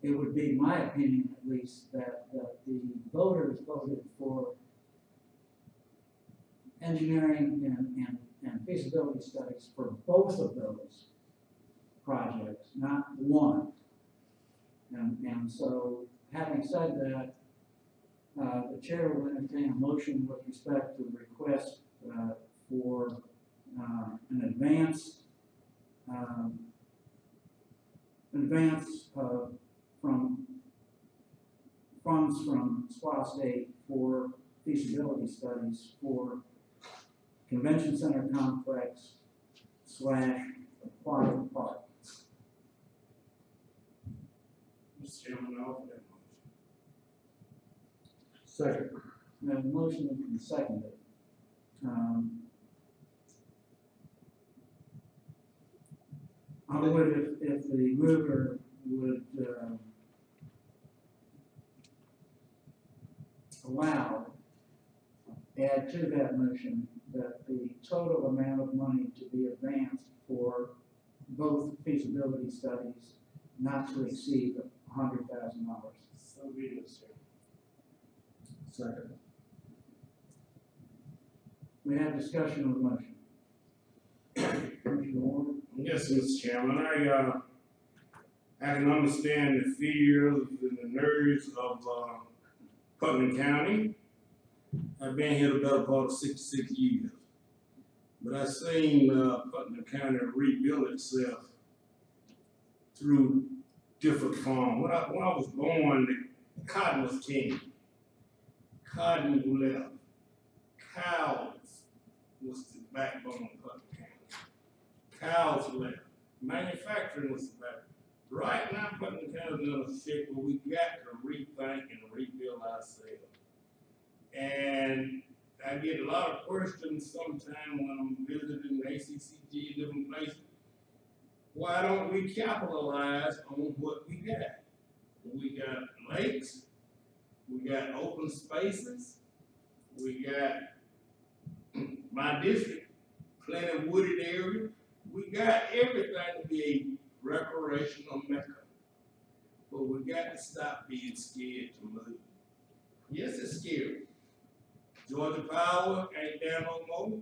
it would be my opinion at least that the voters voted for engineering and feasibility studies for both of those projects, not one. And so, having said that, the chair will entertain a motion with respect to the request for an advance from funds from SPA State for feasibility studies for Convention Center Complex / Aquatic Park. Mr. Chairman, I offer that motion. Second. We have a motion and seconded. I would, if the mover would, add to that motion that the total amount of money to be advanced for both feasibility studies not to exceed $100,000. So be it, sir. Second. We have discussion on the motion. Commissioner Warren? Yes, Mr. Chairman, I can understand the fears and the nerves of, Putnam County. I've been here the better part of 66 years. But I've seen, Putnam County rebuild itself through different forms. When I was born, the cotton was king. Cotton left. Cows was the backbone of Putnam County. Cows left. Manufacturing was the backbone. Right now, Putnam County is in a shape where we got to rethink and rebuild ourselves. And I get a lot of questions sometimes when I'm visiting the ACCG and different places. Why don't we capitalize on what we got? We got lakes, we got open spaces, we got my district, plenty of wooded area. We got everything to be a recreational mecca. But we got to stop being scared to move. Yes, it's scary. Georgia Power ain't there no more.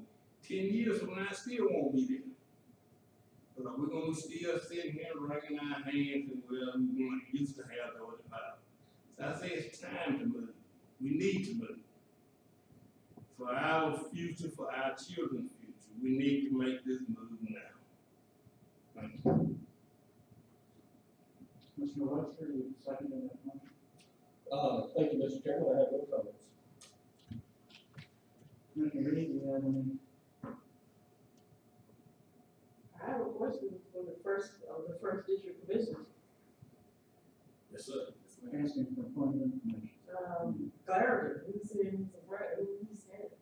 10 years from now, still won't be there. But we're gonna still sitting here wringing our hands and well, we used to have Georgia Power. So I say it's time to move. We need to move. For our future, for our children's future, we need to make this move now. Thank you. Mr. Webster, you seconded that motion? Thank you, Mr. Chairman. I have no comments. Commissioner Reed, do you have any? I have a question for the first district commissioners. Yes, sir. Asking for point of information. Clarity, who's saying he's afraid, who's scared?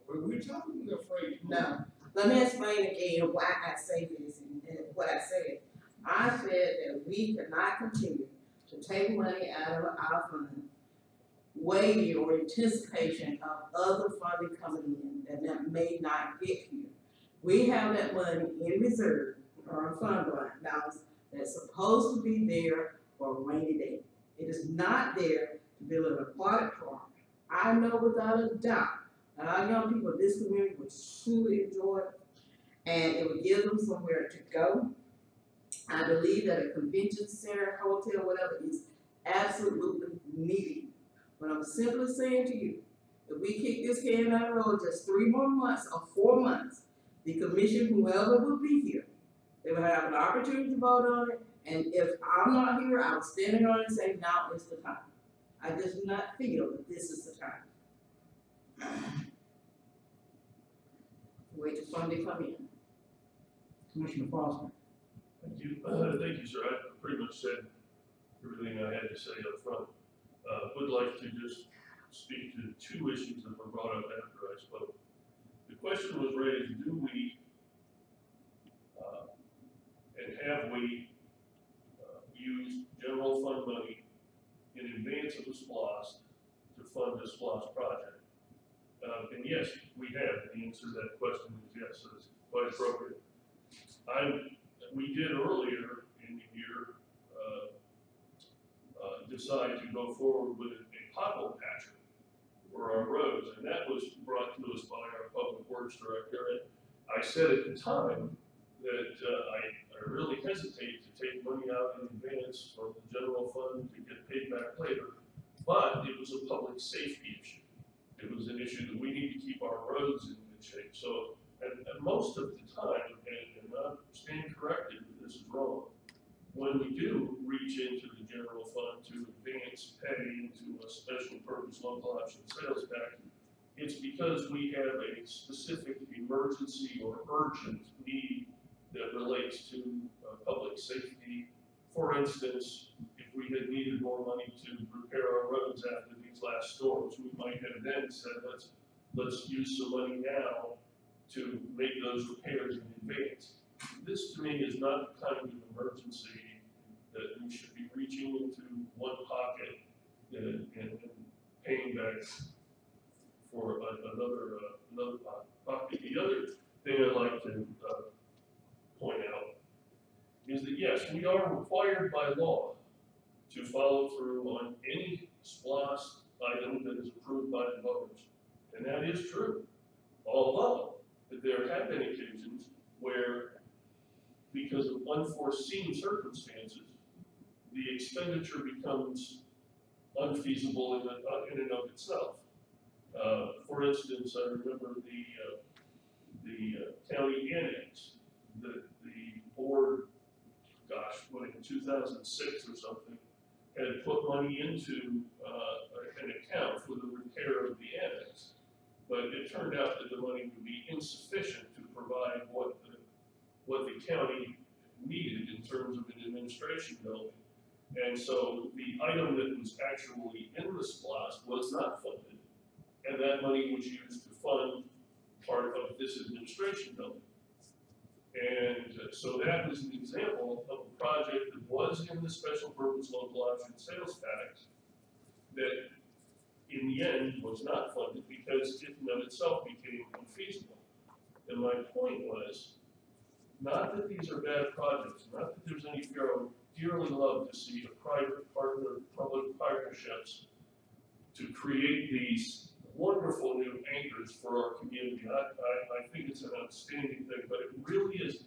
We're talking afraid. No, let me explain again why I say this and what I said. I said that we cannot continue to take money out of our fund, waiting or anticipation of other funding coming in that may not get here. We have that money in reserve or fund balance that's supposed to be there for a rainy day. It is not there to build an aquatic park. I know without a doubt that our young people in this community would truly enjoy it, and it would give them somewhere to go. I believe that a convention center, hotel, whatever is absolutely needed. But I'm simply saying to you, if we kick this can down the road just 3 more months or 4 months, the commission, whoever will be here, they will have an opportunity to vote on it. And if I'm not here, I will stand on it and say, now is the time. I just do not feel that this is the time. Wait till funding come in. Commissioner Foster? Thank you, sir. I pretty much said everything I had to say up front. Would like to just speak to 2 issues that were brought up after I spoke. The question was raised, do we, and have we used general fund money in advance of the SPLOST to fund the SPLOST project? And yes, we have. The answer to that question is yes, so it's quite appropriate. I'm we did earlier in the year, decide to go forward with a pothole patcher for our roads, and that was brought to us by our public works director. And I said at the time that I really hesitate to take money out in advance from the general fund to get paid back later, but it was a public safety issue. It was an issue that we need to keep our roads in good shape. So, and most of the time, and I'm staying corrected if this is wrong, when we do reach into the general fund to advance pay into a special purpose local option sales tax, it's because we have a specific emergency or urgent need that relates to public safety. For instance, if we had needed more money to repair our roads after these last storms, we might have then said, let's use some money now to make those repairs in advance. This to me is not the kind of emergency that we should be reaching into one pocket and paying back for another pocket. The other thing I'd like to point out is that yes, we are required by law to follow through on any SPLOST item that is approved by the voters, and that is true. Although there have been occasions where, because of unforeseen circumstances, the expenditure becomes unfeasible in and of itself. For instance, I remember the county annex, the board, gosh, in 2006 or something, had put money into an account for the repair of the annex. But it turned out that the money would be insufficient to provide what the county needed in terms of an administration building. And so the item that was actually in the SPLOST was not funded, and that money was used to fund part of this administration building. And so that was an example of a project that was in the special purpose local option sales tax that in the end was not funded because it in of itself became unfeasible. And my point was, not that these are bad projects, not that there's any fear. I would dearly love to see a private partner, public partnerships to create these wonderful new anchors for our community. I think it's an outstanding thing, but it really is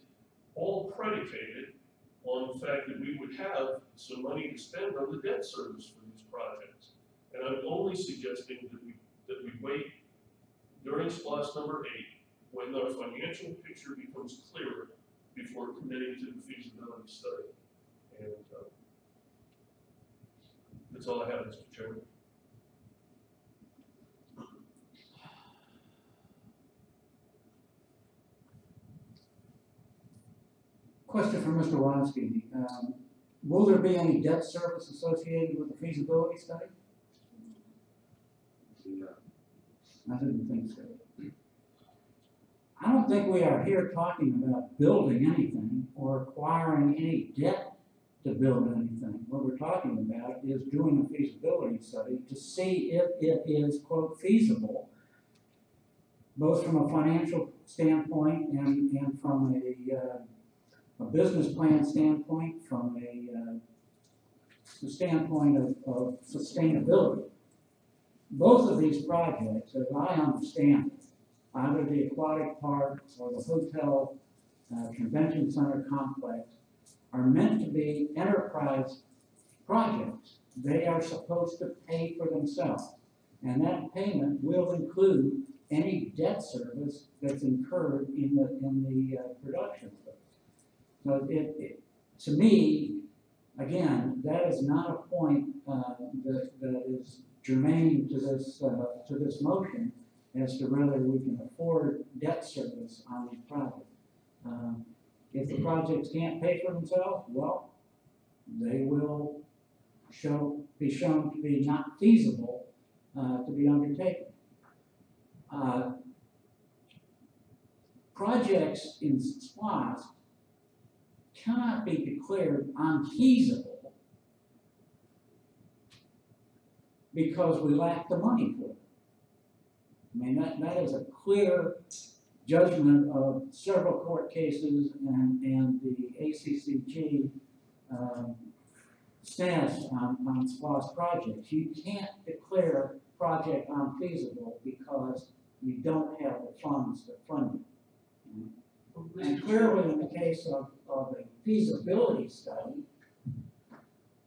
all predicated on the fact that we would have some money to spend on the debt service for these projects. And I'm only suggesting that we wait during SPLOST number 8, when our financial picture becomes clearer, before committing to the feasibility study. And that's all I have, Mr. Chairman. Question for Mr. Wansky. Will there be any debt service associated with the feasibility study? No. I didn't think so. I don't think we are here talking about building anything or acquiring any debt to build anything. What we're talking about is doing a feasibility study to see if it is, quote, feasible, both from a financial standpoint and from a business plan standpoint, from the standpoint of sustainability. Both of these projects, as I understand it, either the aquatic park or the hotel convention center complex, are meant to be enterprise projects. They are supposed to pay for themselves, and that payment will include any debt service that's incurred in the production. So to me, again, that is not a point that is germane to this motion as to whether we can afford debt service on these projects. If the projects can't pay for themselves, well, they will be shown to be not feasible to be undertaken. Projects in SPLOST cannot be declared unfeasible because we lack the money for it. I mean, that is a clear judgment of several court cases and the ACCG stance on SPOS projects. You can't declare project unfeasible because you don't have the funds to fund it. And clearly in the case of a feasibility study,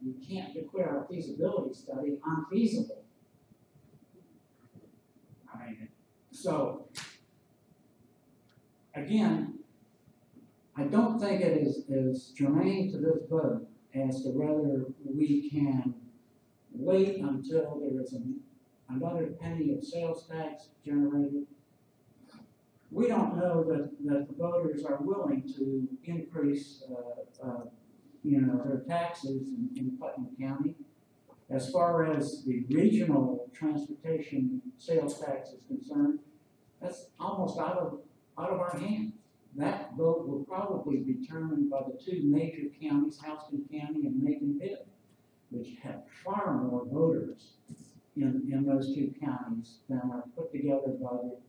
you can't declare a feasibility study unfeasible. I mean, so, again, I don't think it is germane to this vote as to whether we can wait until there is another penny of sales tax generated. We don't know that the voters are willing to increase, their taxes in Putnam County. As far as the regional transportation sales tax is concerned, that's almost out of our hands. That vote will probably be determined by the two major counties, Houston County and Macon-Bibb, which have far more voters in those two counties than are put together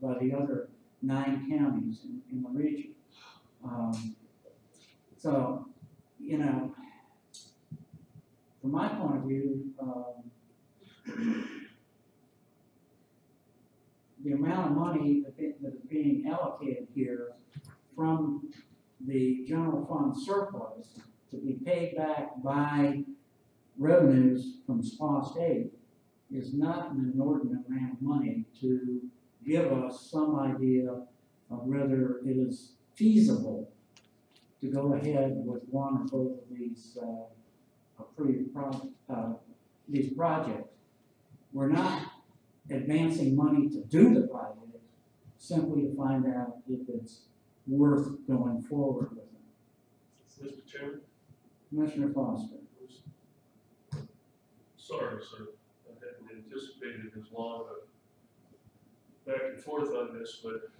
by the other 9 counties in the region. So, from my point of view, the amount of money that is being allocated here from the general fund surplus to be paid back by revenues from SPOS aid is not an inordinate amount of money to give us some idea of whether it is feasible to go ahead with one or both of these approved these projects. We're not advancing money to do the project, simply to find out if it's worth going forward with it. Mr. Chairman? Commissioner Foster. Sorry, sir, I hadn't anticipated as long a back and forth on this, but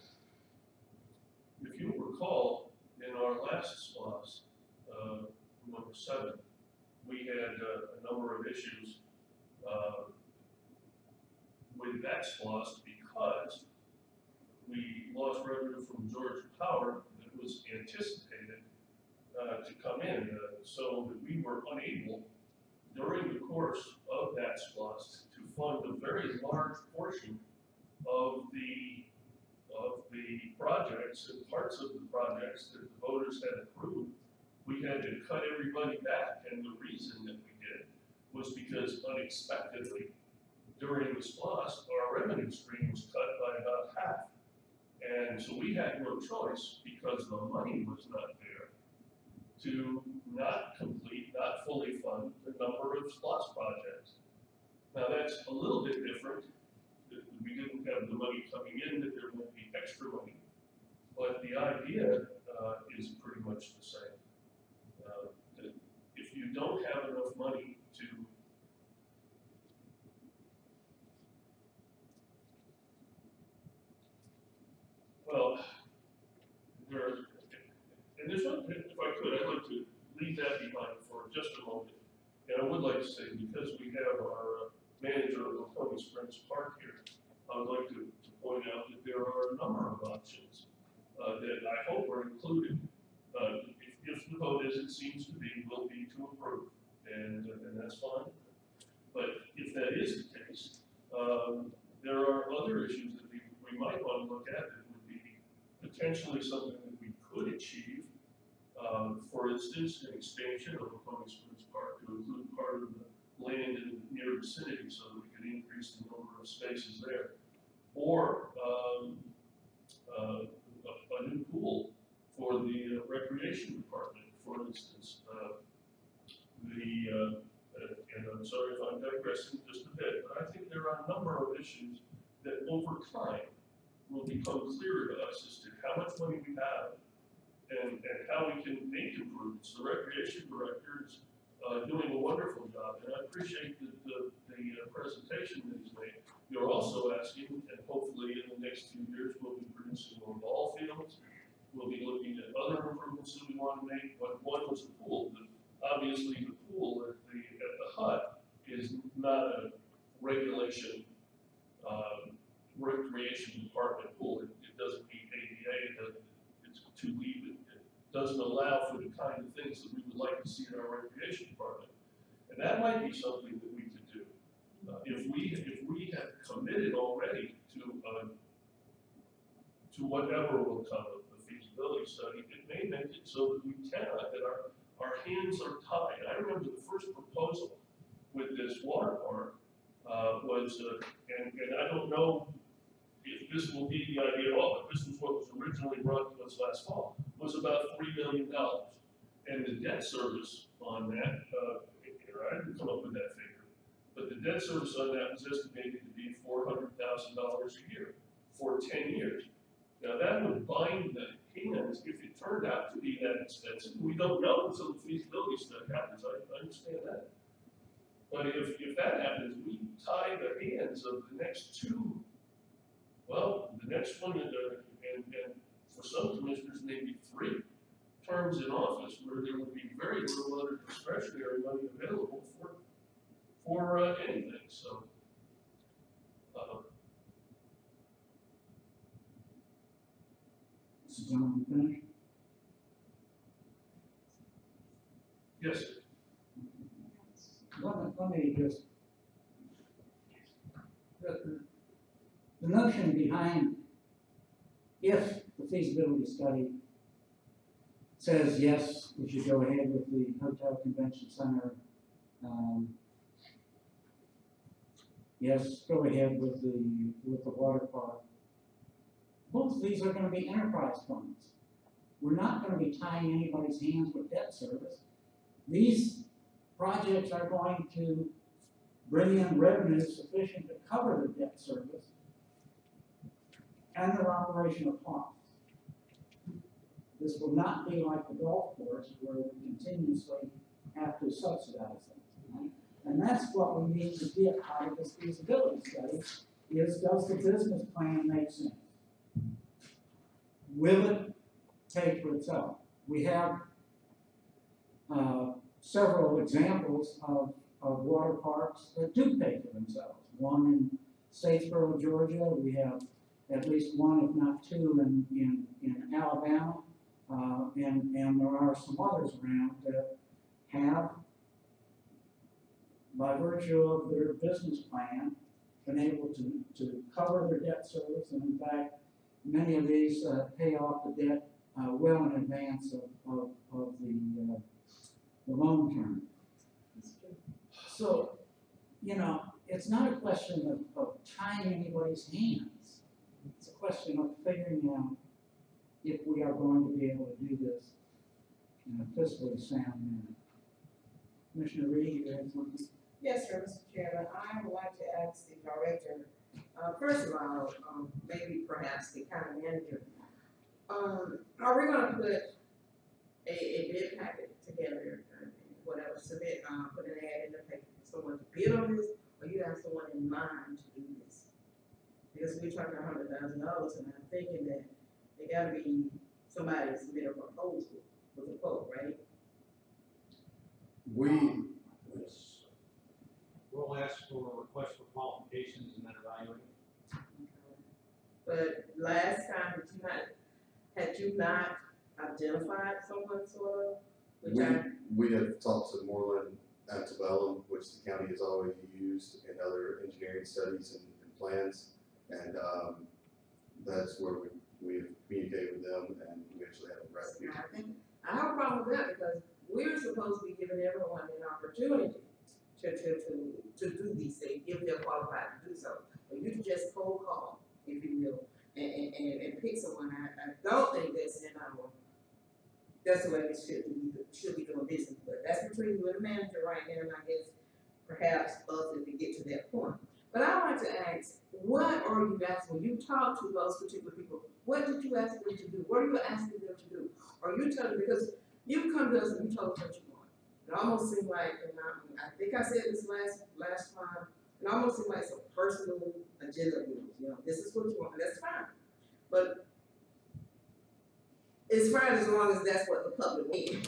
if you recall, in our last SPOS, number 7, we had a number of issues with that SPOS because we lost revenue from Georgia Power that was anticipated to come in, so that we were unable during the course of that SPOS to fund a very large portion of the projects and parts of the projects that the voters had approved. We had to cut everybody back, and the reason that we did was because unexpectedly during the SPOS, our revenue stream was cut by about half. And so we had no choice, because the money was not there, to not complete, not fully fund the number of SPOS projects. Now that's a little bit different. We didn't have the money coming in, that there won't be extra money. But the idea is pretty much the same. If you don't have enough money to and this one, if I could, I'd like to leave that behind for just a moment. And I would like to say, because we have our manager of Laconia Springs Park here, I would like to point out that there are a number of options that I hope are included. If the vote, as it seems to be, will be to approve, and that's fine. But if that is the case, there are other issues that we might want to look at that would be potentially something that we could achieve. For instance, an expansion of Laconia Springs Park to include part of the land in the near vicinity so that we could increase the number of spaces there. Or a new pool for the recreation department, for instance. And I'm sorry if I'm digressing just a bit, but I think there are a number of issues that over time will become clearer to us as to how much money we have and how we can make improvements. The recreation director is doing a wonderful job, and I appreciate the presentation that he's made. You're also asking, and hopefully in the next few years we'll be producing more ball fields. We'll be looking at other improvements that we want to make. One was the pool. Obviously, the pool at the hut is not a regulation recreation department pool. It doesn't meet ADA doesn't allow for the kind of things that we would like to see in our recreation department. And that might be something that we could do. If we have committed already to whatever will come of the feasibility study, it may make it so that we cannot, that our hands are tied. I remember the first proposal with this water park was, and I don't know if this will be the idea at all, but this was what was originally brought to us last fall, was about $3 million. And the debt service on that, I didn't come up with that figure, but the debt service on that was estimated to be $400,000 a year for 10 years. Now that would bind the hands if it turned out to be that expensive. We don't know until the feasibility study happens, I understand that. But if that happens, we tie the hands of the next two, well, the next one, and for some commissioners, maybe 3 terms in office where there would be very little other discretionary money available for anything, so. Mr. John, finish? Yes, sir. Let me just, the notion behind, if the feasibility study says, yes, we should go ahead with the hotel convention center, yes, go ahead with the water park. Both of these are gonna be enterprise funds. We're not gonna be tying anybody's hands with debt service. These projects are going to bring in revenue sufficient to cover the debt service and their operational costs. This will not be like the golf course where we continuously have to subsidize things, right? And that's what we need to get out of this feasibility study is, does the business plan make sense? Will it pay for itself? We have several examples of water parks that do pay for themselves. One in Statesboro, Georgia. We have at least one, if not 2, in Alabama. And there are some others around that have, by virtue of their business plan, been able to cover their debt service. And in fact, many of these pay off the debt well in advance of the loan term. So, you know, it's not a question of tying anybody's hands. It's a question of figuring out if we are going to be able to do this in a fiscally sound manner. Commissioner Reed, you have something? Yes, sir, Mr. Chairman. I would like to ask the director, first of all, maybe perhaps the county manager, are we gonna put a bid packet together, whatever, submit, put an ad in the paper for someone to bid on this, or you have someone in mind to do this? Because we're talking $100,000, and I'm thinking that there gotta be somebody to submit a proposal with a quote, right? We'll ask for a request for qualifications and then evaluate. But last time, had you not identified someone sort of? We have talked to Moreland Antebellum, which the county has always used in other engineering studies and plans. And that's where we have communicated with them and we actually have a rep. I have a problem with that because we're supposed to be giving everyone an opportunity to do these things, if they're qualified to do so. But you can just cold call, if you will, and pick someone. I don't think that's the way we should be doing business, but that's between you and the manager right now, and I guess perhaps us if we get to that point. But I want to ask, what are you asking, when you talk to those particular people, what did you ask them to do? What are you asking them to do? Are you telling, because you've come to us and you told us what you want. It almost seemed like, and I think I said this last time, it almost seemed like some personal agenda rules, you know, this is what you want, and that's fine. But it's fine as long as that's what the public needs.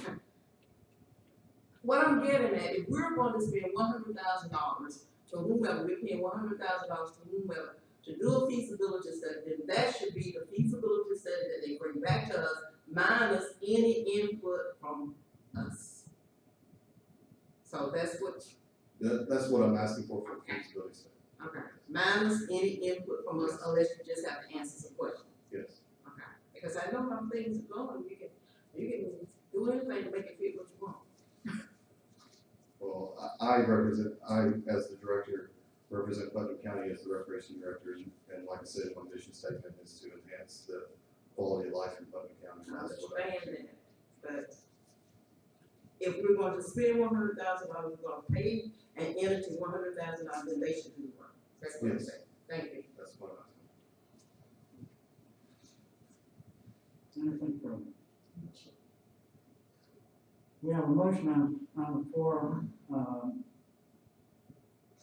What I'm getting at, if we're going to spend $100,000 to whomever, we're paying $100,000 to whomever to do a feasibility study, then that should be the feasibility study that they bring back to us minus any input from us. So that's what, That's what I'm asking for the feasibility study. okay, minus any input from us unless you just have to answer some questions. Yes. Okay, because I know how things are going, you can do anything to make it fit what you want. Well, I, as the director, represent Putnam County as the recreation director, and like I said, my mission statement is to enhance the quality of life in Putnam County. I That's what understand that, but if we're going to spend $100,000, we're gonna pay an entity $100,000, then they should do the work. That's what I'm Yes. saying. Thank you. That's what I'm Anything further? We have a motion on the floor,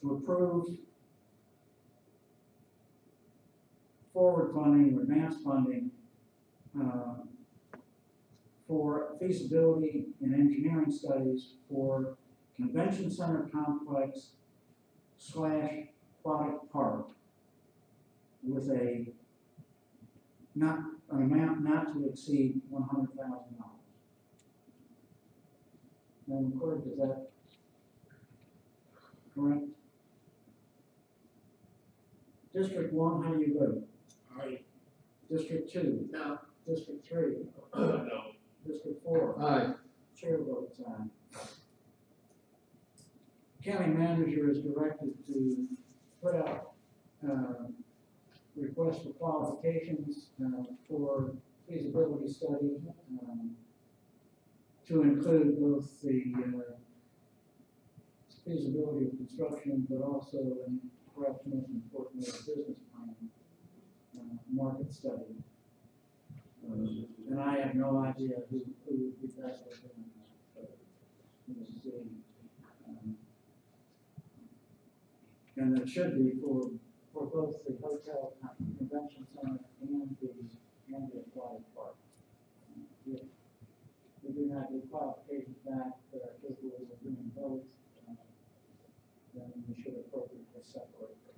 to approve forward funding or advance funding, for feasibility and engineering studies for convention center complex / aquatic park with an amount not to exceed $100,000. Madam Clerk, is that correct? District 1, how do you vote? Aye. District 2? No. District 3? No. District 4? Aye. Chair votes aye. County manager is directed to put out, requests for qualifications, for feasibility study, to include both the, feasibility of construction, but also, and perhaps most importantly, a business plan, market study. And I have no idea who would be best at doing that. We'll see. And it should be for both the hotel, convention center, and the aquatic park. If we do not get qualifications back that are capable of doing both, then we should appropriately separate them.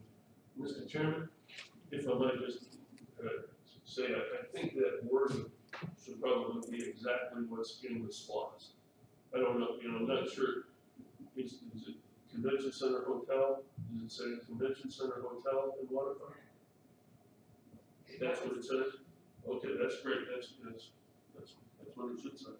Mr. Chairman, if I might just, say, I think that word should probably be exactly what's in the SPOS. I don't know, I'm not sure, is it convention center hotel? Does it say convention center hotel and waterfront? That's what it says? Okay, that's great, that's what it should say.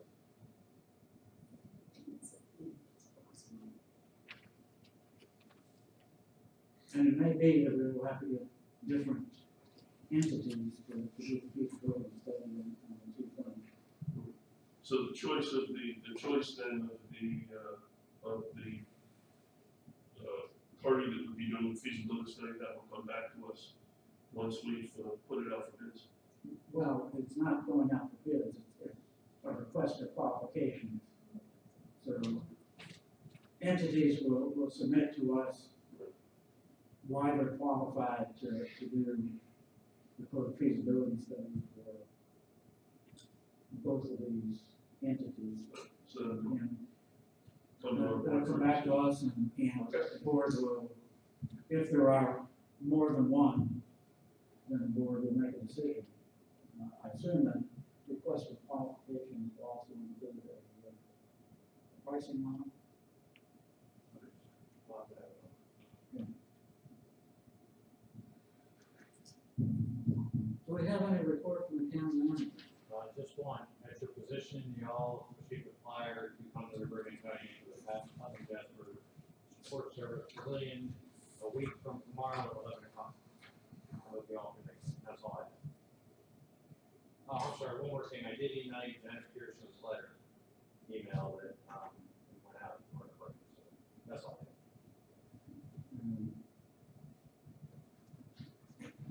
And it may be that we will have to get different entities to do the feasibility study and the two things. So the choice then of the party that would be doing the feasibility study, that will come back to us once we've put it out for bids. Well, it's not going out for bids, it's a request for qualifications. So entities will submit to us why they're qualified to do the feasibility study for both of these entities. So And they'll they'll come back to us and the board will, if there are more than one, then the board will make a decision. I assume that request for qualifications will also include a pricing model. Yeah. Do we have any report from the county manager? Just one, at your position, y'all received a flyer to come to the Bergen County for the past Putnam Jasper Support Service Pavilion a week from tomorrow at 11 o'clock. I hope you all can make it. That's all I have. Oh, I'm sorry, one more thing. I did email you Janet Pearson's email that, went out for the break, so that's all I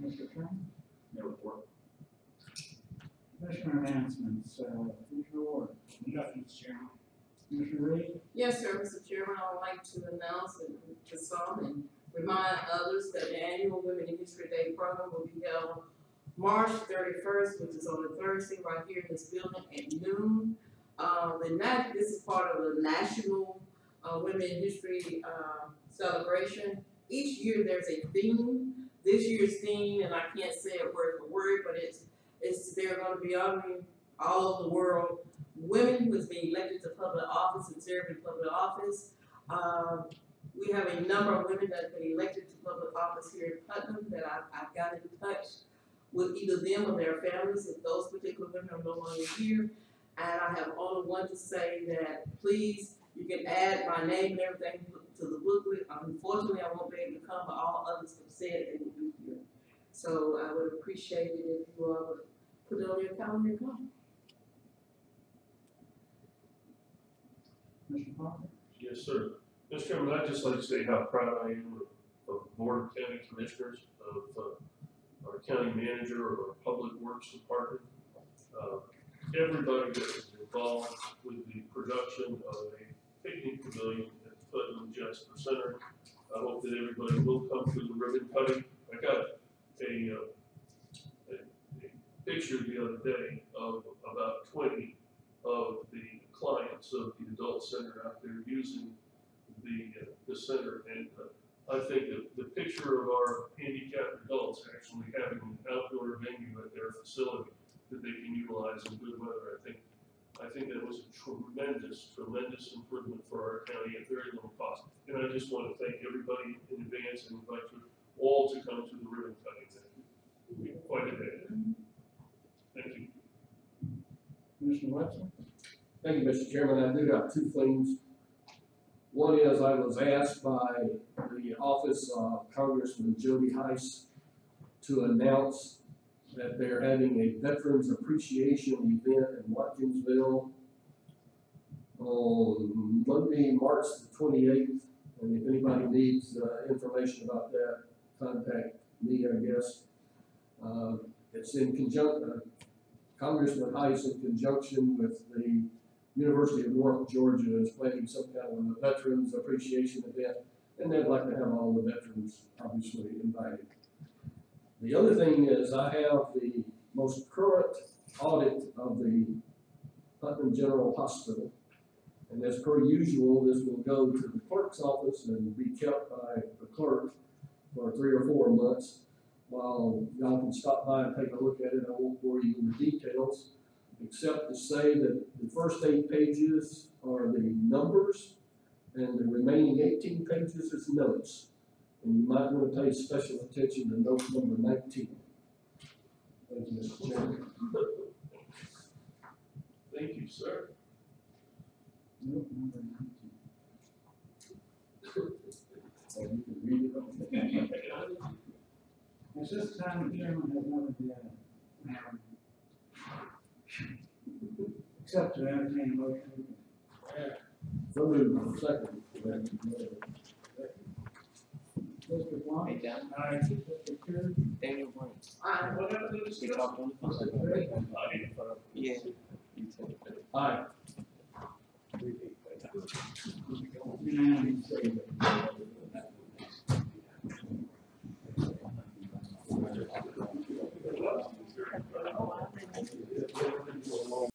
have. Mr. Chairman? No report. Commissioner announcements, Commissioner Ward. Nothing, Mr. Chairman. Commissioner Reed? Yes, sir, Mr. Chairman, I would like to announce and to some and remind others that the annual Women in History Day program will be held March 31st, which is on a Thursday, right here in this building at noon. This is part of the National Women in History celebration. Each year there's a theme. This year's theme, and I can't say it word for word, but it's they're going to be honoring all over the world, women who has been elected to public office and serve in public office. We have a number of women that have been elected to public office here in Putnam that I've got in touch with either them or their families, if those particular women are no longer here. And I have only one to say that please, you can add my name and everything to the booklet. Unfortunately, I won't be able to come, but all others have said they will be here. So I would appreciate it if you all would put it on your calendar and come. Mr. Parker? Yes, sir. Mr. Chairman, I'd just like to say how proud I am of the Board of County Commissioners, of our county manager, or our Public Works Department. Everybody that was involved with the production of a picnic pavilion at Putnam Jasper Center. I hope that everybody will come to the ribbon cutting. I got a picture the other day of about 20 of the clients of the adult center out there using the center, and I think that the picture of our handicapped adults actually having an outdoor venue at their facility that they can utilize in good weather, I think that was a tremendous improvement for our county at very little cost. And I just want to thank everybody in advance and invite you all to come to the ribbon cutting. It'll be quite a day. Thank you. Commissioner Wetzel? Thank you, Mr. Chairman. I do have two things. One is I was asked by the office of Congressman Jody Heiss to announce that they're having a Veterans Appreciation event in Watkinsville on Monday, March the 28th. And if anybody needs information about that, contact me, I guess. It's in conjunction, Congressman Heiss in conjunction with the University of North Georgia is planning some kind of a Veterans Appreciation event, and they'd like to have all the veterans obviously invited. The other thing is I have the most current audit of the Putnam General Hospital, and as per usual, this will go to the clerk's office and be kept by the clerk for 3 or 4 months while y'all can stop by and take a look at it. I won't bore you with the details, except to say that the first 8 pages are the numbers, and the remaining 18 pages is notes. And you might want to pay special attention to note number 19. Thank you, Mr. Chairman. Thank you, sir. Nope, number 19. So you can read it on. At this time, the chairman has nothing to add. Except to entertain a motion. So moved. Second. Mr. Blunt? Hey, Dan. Aye. Mr. Kerr? Daniel Blunt. Whatever the We discussion. talked on the phone. Yeah. You too. Aye. Unanimous.